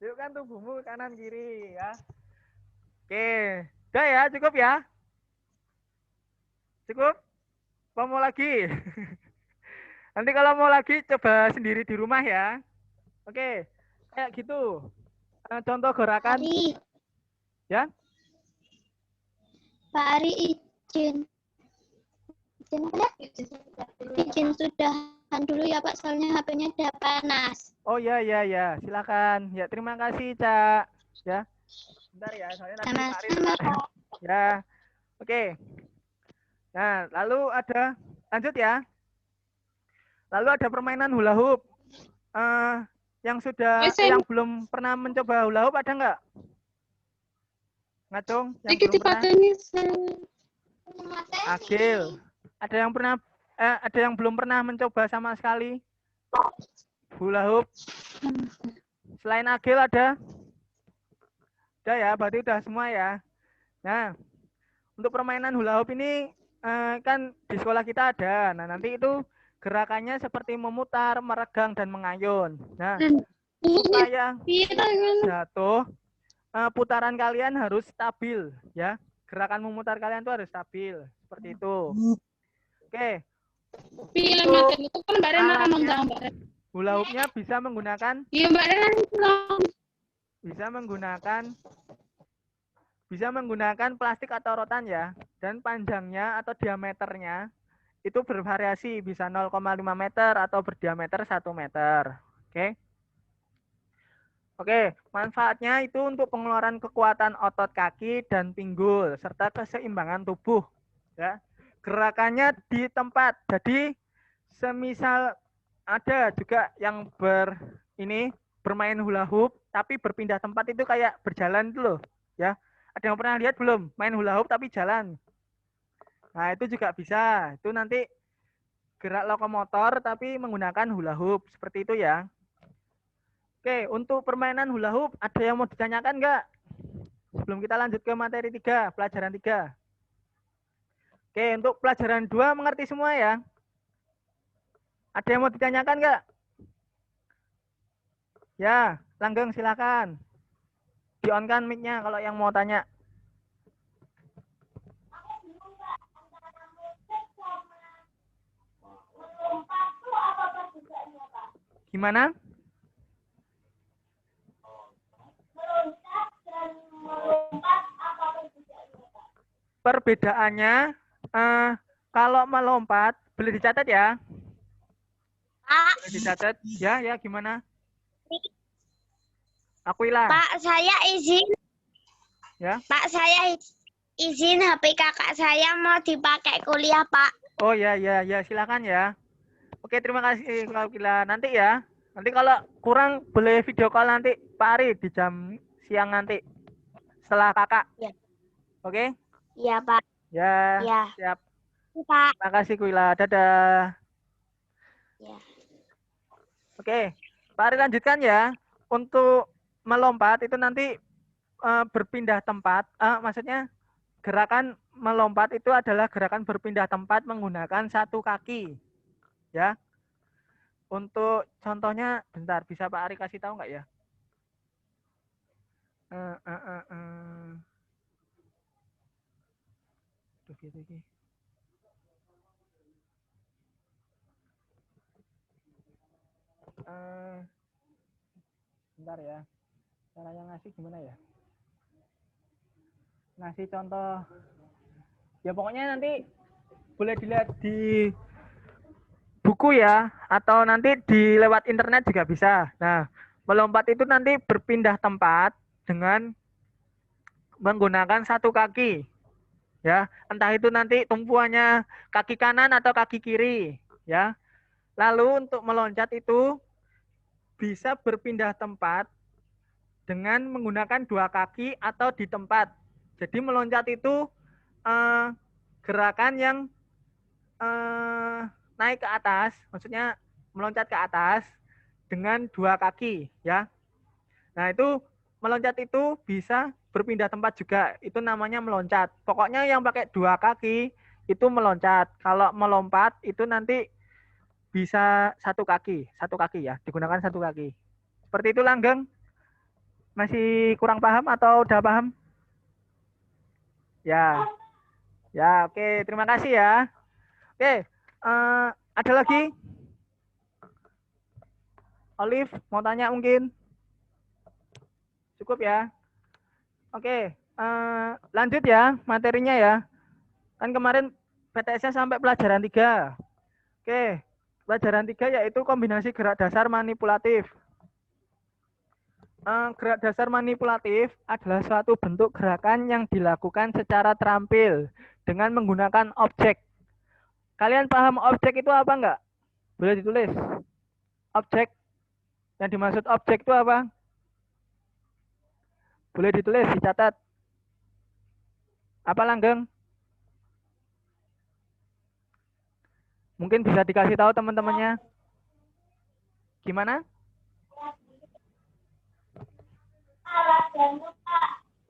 Liukan tubuhmu ke kanan kiri ya. Oke. Udah ya, cukup ya. Cukup? Mau lagi? Nanti kalau mau lagi coba sendiri di rumah ya. Oke. Kayak gitu. Contoh gerakan. Ari. Ya. Pak Ari izin. Izin apa? Izin sudahan dulu ya Pak, soalnya HP-nya udah panas. Oh ya ya ya, silakan. Ya terima kasih Cak. Ya. Bentar ya, soalnya nanti Pak Ari Sama-sama Pak. ya. Oke. Nah, lalu ada lanjut ya. Lalu ada permainan hula hoop. Yang belum pernah mencoba hula hoop ada nggak? Ngacung yang belum pernah? Agil. Ada yang belum pernah mencoba sama sekali hula hoop? Selain Agil ada? Udah ya, berarti udah semua ya. Nah, untuk permainan hula hoop ini kan di sekolah kita ada. Nah, nanti itu gerakannya seperti memutar, meregang, dan mengayun. Nah, supaya jatuh, putaran kalian harus stabil, ya. Gerakan memutar kalian itu harus stabil, seperti itu. Oke. Untuk alatnya, hula hoopnya bisa menggunakan plastik atau rotan ya, dan panjangnya atau diameternya itu bervariasi, bisa 0,5 meter atau berdiameter 1 meter. Oke, manfaatnya itu untuk pengeluaran kekuatan otot kaki dan pinggul serta keseimbangan tubuh ya. Gerakannya di tempat. Jadi semisal ada juga yang bermain hula hoop tapi berpindah tempat, itu kayak berjalan itu loh ya. Ada yang pernah lihat belum main hula hoop tapi jalan? Nah, itu juga bisa. Itu nanti gerak lokomotor tapi menggunakan hula hoop. Seperti itu ya. Oke, untuk permainan hula hoop, ada yang mau ditanyakan nggak? Sebelum kita lanjut ke materi 3, pelajaran 3. Oke, untuk pelajaran 2 mengerti semua ya? Ada yang mau ditanyakan nggak? Ya, Langgeng silakan. Di-on-kan mic-nya kalau yang mau tanya. Gimana? Perbedaannya, kalau melompat, boleh dicatat ya? Boleh dicatat? Ya, gimana? Akuilah. Pak, saya izin. Ya. Pak, saya izin HP kakak saya mau dipakai kuliah, Pak. Oh ya, silakan ya. Oke, terima kasih Akuilah. Nanti ya. Nanti kalau kurang boleh video call nanti Pak Ari di jam siang nanti. Setelah kakak. Ya. Oke? Iya, Pak. Ya, Ya. siap. Pak. Terima kasih Kuila. Dadah. Ya. Oke, Pak Ari lanjutkan ya. Untuk melompat itu nanti berpindah tempat. Maksudnya gerakan melompat itu adalah gerakan berpindah tempat menggunakan satu kaki. Ya. Untuk contohnya, bentar, bisa Pak Ari kasih tahu nggak ya? Eh, eh, eh, eh. Duh, gitu, gitu. Bentar ya. Caranya ngasih gimana ya? Ngasih contoh. Ya pokoknya nanti boleh dilihat di buku ya, atau nanti di lewat internet juga bisa. Nah, melompat itu nanti berpindah tempat dengan menggunakan satu kaki. Ya, entah itu nanti tumpuannya kaki kanan atau kaki kiri. Ya, lalu untuk meloncat itu bisa berpindah tempat dengan menggunakan dua kaki atau di tempat. Jadi meloncat itu gerakan yang naik ke atas, maksudnya meloncat ke atas dengan dua kaki, ya. Nah itu meloncat itu bisa berpindah tempat juga, itu namanya meloncat. Pokoknya yang pakai dua kaki itu meloncat. Kalau melompat itu nanti bisa satu kaki ya, digunakan satu kaki. Seperti itu Langgeng. Masih kurang paham atau udah paham? Ya, ya, oke. Terima kasih ya. Oke, ada lagi? Olive, mau tanya mungkin? Cukup ya? Oke, lanjut ya materinya ya. Kan kemarin PTS-nya sampai pelajaran 3. Oke, pelajaran 3 yaitu kombinasi gerak dasar manipulatif. Gerak dasar manipulatif adalah suatu bentuk gerakan yang dilakukan secara terampil dengan menggunakan objek. Kalian paham objek itu apa enggak? Boleh ditulis. Objek, yang dimaksud objek itu apa? Boleh ditulis, dicatat. Apa Langgeng? Mungkin bisa dikasih tahu teman-temannya. Gimana?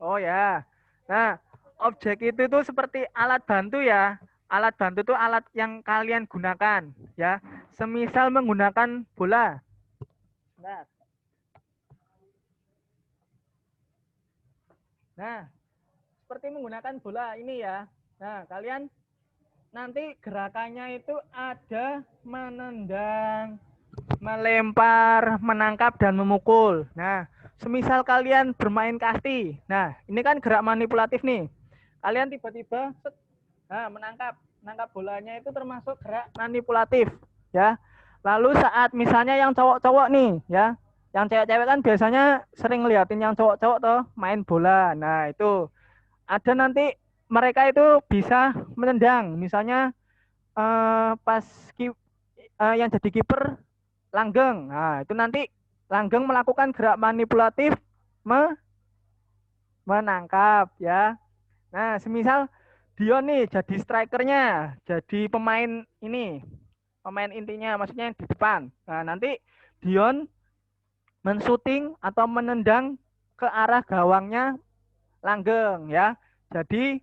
Oh ya. Nah, objek itu tuh seperti alat bantu ya. Alat bantu itu alat yang kalian gunakan ya. Semisal menggunakan bola. Nah, seperti menggunakan bola ini ya. Nah, kalian nanti gerakannya itu ada menendang, melempar, menangkap, dan memukul. Nah, semisal kalian bermain kasti. Nah, ini kan gerak manipulatif nih. Kalian tiba-tiba menangkap bolanya itu termasuk gerak manipulatif ya. Lalu saat misalnya yang cowok-cowok nih ya, yang cewek-cewek kan biasanya sering ngeliatin yang cowok-cowok toh main bola. Nah, itu ada nanti mereka itu bisa menendang. Misalnya pas yang jadi kiper Langgeng. Nah, itu nanti Langgeng melakukan gerak manipulatif menangkap ya. Nah, semisal Dion nih jadi strikernya, jadi pemain ini, pemain intinya, maksudnya di depan. Nah, nanti Dion menshooting atau menendang ke arah gawangnya Langgeng ya. Jadi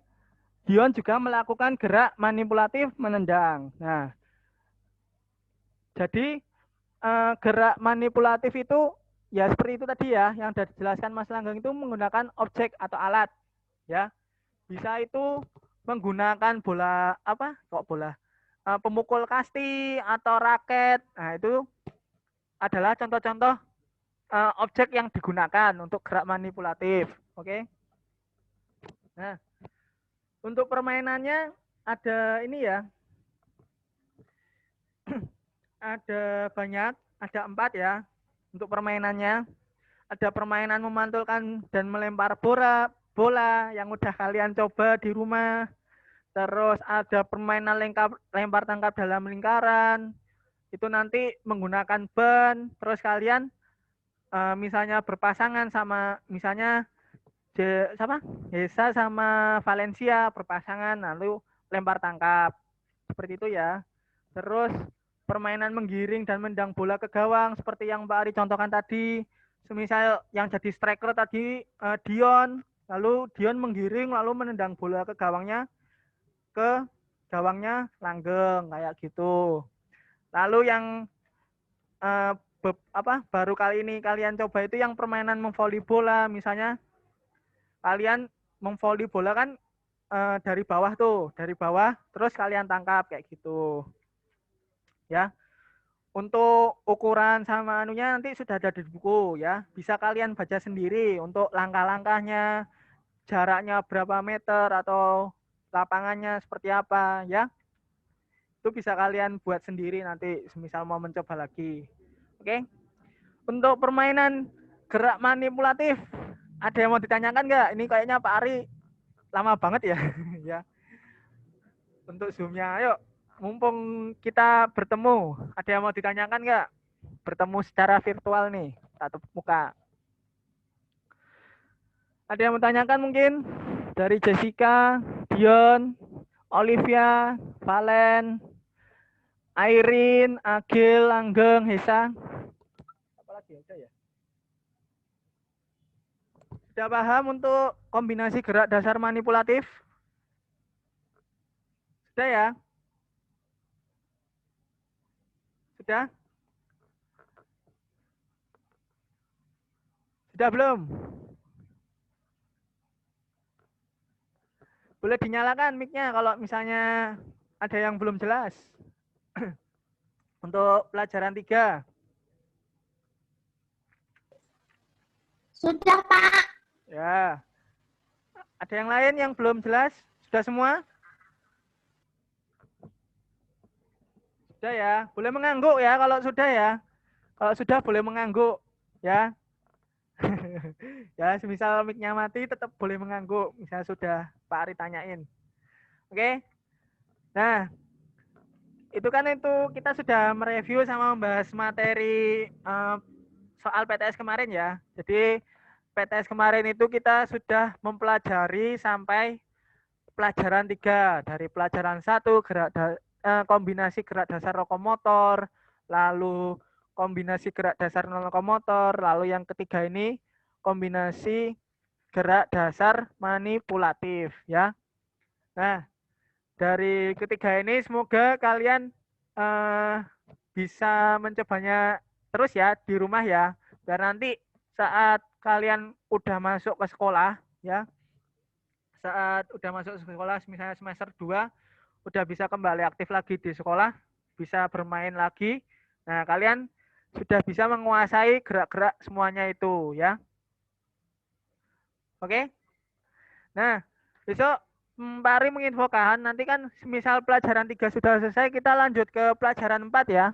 Dion juga melakukan gerak manipulatif menendang. Nah, jadi gerak manipulatif itu ya seperti itu tadi ya, yang sudah dijelaskan Mas Langgeng itu menggunakan objek atau alat ya. Bisa itu menggunakan bola pemukul kasti atau raket. Nah, itu adalah contoh-contoh objek yang digunakan untuk gerak manipulatif. Oke. Nah, untuk permainannya ada ini ya. Ada banyak, ada 4 ya untuk permainannya. Ada permainan memantulkan dan melempar bola yang udah kalian coba di rumah. Terus ada permainan lempar tangkap dalam lingkaran. Itu nanti menggunakan ban. Terus kalian misalnya berpasangan sama misalnya Hesa sama Valencia berpasangan lalu lempar tangkap. Seperti itu ya. Terus permainan menggiring dan mendang bola ke gawang seperti yang Mbak Ari contohkan tadi. Semisal yang jadi striker tadi Dion, lalu Dion menggiring lalu menendang bola ke gawangnya Langgeng kayak gitu. Lalu yang baru kali ini kalian coba itu yang permainan memvoli bola, misalnya kalian memvoli bola kan dari bawah tuh, dari bawah terus kalian tangkap kayak gitu. Ya. Untuk ukuran sama anunya nanti sudah ada di buku ya. Bisa kalian baca sendiri untuk langkah-langkahnya, jaraknya berapa meter atau lapangannya seperti apa ya. Itu bisa kalian buat sendiri nanti semisal mau mencoba lagi. Oke. Untuk permainan gerak manipulatif ada yang mau ditanyakan nggak? Ini kayaknya Pak Ari lama banget ya. Ya. Untuk Zoom-nya, ayo. Mumpung kita bertemu, ada yang mau ditanyakan nggak? Bertemu secara virtual nih, tatap muka. Ada yang mau tanyakan mungkin? Dari Jessica, Dion, Olivia, Valen, Airin, Agil, Langgeng, Hesa. Apa lagi ada ya? Sudah paham untuk kombinasi gerak dasar manipulatif? Sudah ya? Sudah? Sudah belum? Boleh dinyalakan mic-nya kalau misalnya ada yang belum jelas. Untuk pelajaran 3. Sudah, Pak. Ya. Ada yang lain yang belum jelas? Sudah semua? Sudah ya. Boleh mengangguk ya kalau sudah ya. Kalau sudah boleh mengangguk ya. Ya, semisal mic-nya mati tetap boleh mengangguk. Misalnya sudah Pak Ari tanyain. Oke. Nah, itu kan itu kita sudah mereview sama membahas materi soal PTS kemarin ya. Jadi PTS kemarin itu kita sudah mempelajari sampai pelajaran 3. Dari pelajaran 1 kombinasi gerak dasar lokomotor, lalu kombinasi gerak dasar non lokomotor, lalu yang ketiga ini kombinasi gerak dasar manipulatif ya. Nah, dari ketiga ini semoga kalian bisa mencobanya terus ya di rumah ya. Biar nanti saat kalian udah masuk ke sekolah ya. Saat udah masuk ke sekolah misalnya semester 2 udah bisa kembali aktif lagi di sekolah, bisa bermain lagi. Nah, kalian sudah bisa menguasai gerak-gerak semuanya itu ya. Oke? Nah, besok Pak Ari menginfokan nanti kan misal pelajaran 3 sudah selesai, kita lanjut ke pelajaran 4 ya.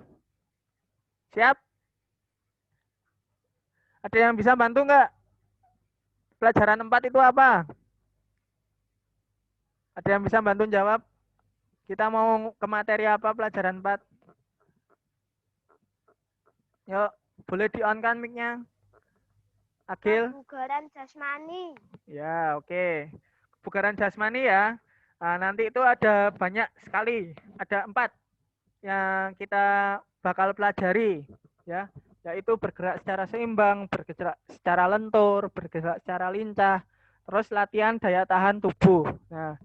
Siap? Ada yang bisa bantu nggak? Pelajaran 4 itu apa? Ada yang bisa bantu jawab? Kita mau ke materi apa pelajaran 4? Yuk, boleh di-on kan mic-nya? Agil? Kebugaran jasmani. Ya, oke. Kebugaran jasmani ya. Nah, nanti itu ada banyak sekali. Ada 4 yang kita bakal pelajari. Ya, yaitu bergerak secara seimbang, bergerak secara lentur, bergerak secara lincah, terus latihan daya tahan tubuh. Nah,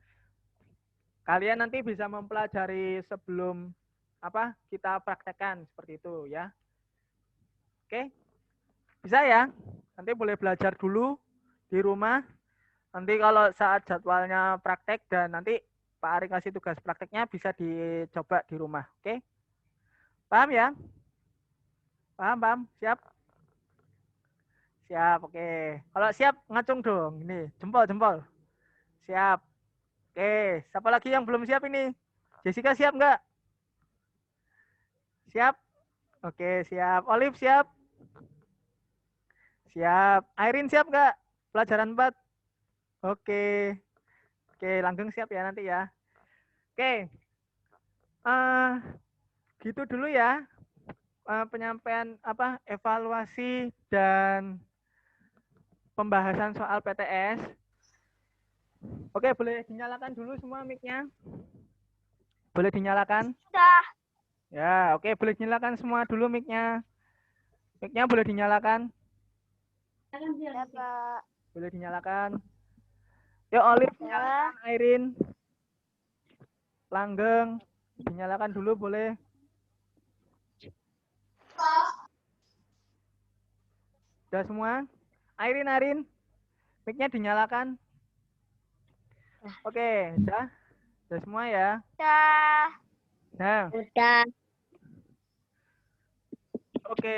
kalian nanti bisa mempelajari sebelum kita praktekkan seperti itu ya. Oke? Bisa ya? Nanti boleh belajar dulu di rumah. Nanti kalau saat jadwalnya praktek dan nanti Pak Ari kasih tugas prakteknya bisa dicoba di rumah. Oke? Paham ya? Paham? Siap? Siap, oke. Kalau siap ngacung dong. Ini, jempol. Siap. Oke, siapa lagi yang belum siap ini? Jessica siap nggak? Siap? Oke, siap. Olive siap? Siap. Airin siap nggak? Pelajaran 4? Oke. Oke, Langgeng siap ya nanti ya. Oke. Gitu dulu ya. Penyampaian evaluasi dan pembahasan soal PTS. Oke, boleh dinyalakan dulu semua mic-nya. Boleh dinyalakan? Sudah. Ya, oke, boleh dinyalakan semua dulu mic-nya. Mic-nya boleh dinyalakan? Ya, Pak. Boleh dinyalakan. Yuk, Olive, dinyalakan. Airin, Langgeng, dinyalakan dulu boleh. Sudah semua? Airin. Mic-nya dinyalakan. Oke, udah. Udah semua ya. Dah. Nah, Udah. oke.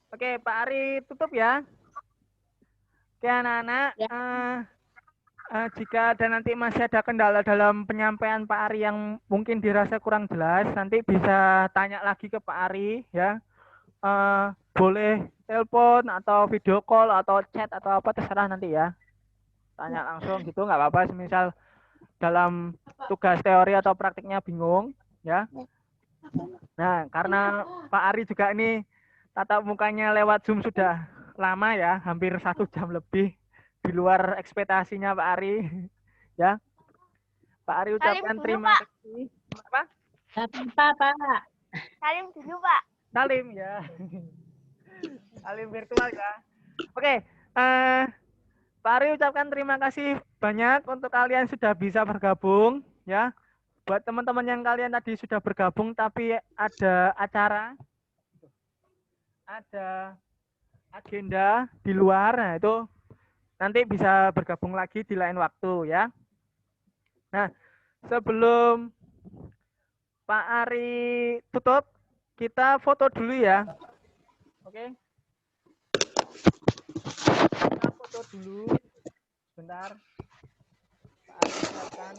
Oke, Pak Ari tutup ya. Oke, anak-anak. Ya. Jika ada nanti masih ada kendala dalam penyampaian Pak Ari yang mungkin dirasa kurang jelas, nanti bisa tanya lagi ke Pak Ari ya. Boleh telepon atau video call atau chat atau apa terserah nanti ya. Tanya langsung gitu nggak apa-apa. Misal dalam tugas teori atau praktiknya bingung ya. Nah, karena Pak Ari juga ini tatap mukanya lewat Zoom sudah lama ya, hampir 1 jam lebih. Di luar ekspektasinya Pak Ari ya. Pak Ari ucapkan dulu, terima Pak. kasih. Apa? Pak. Salim dulu, Pak. Salim ya. Salim virtual ya. Oke, Pak Ari ucapkan terima kasih banyak untuk kalian sudah bisa bergabung ya. Buat teman-teman yang kalian tadi sudah bergabung tapi ada acara, ada agenda di luar, nah itu nanti bisa bergabung lagi di lain waktu ya. Nah, sebelum Pak Ari tutup, kita foto dulu ya. Oke. Kita foto dulu. Sebentar. Pak Ari silakan.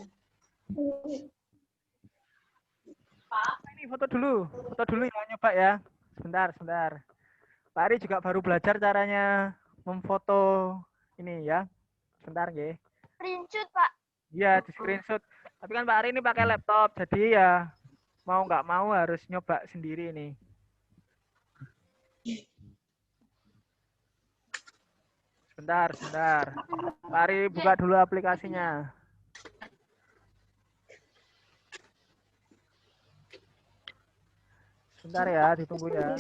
Ini foto dulu ya, nyoba ya. Sebentar. Pak Ari juga baru belajar caranya memfoto ini ya. Sebentar nggih. Screenshot, Pak. Iya, di screenshot. Tapi kan Pak Ari ini pakai laptop, jadi ya mau nggak mau harus nyoba sendiri nih. Sebentar. Pak Ari buka dulu aplikasinya. Sebentar ya, ditunggu ya.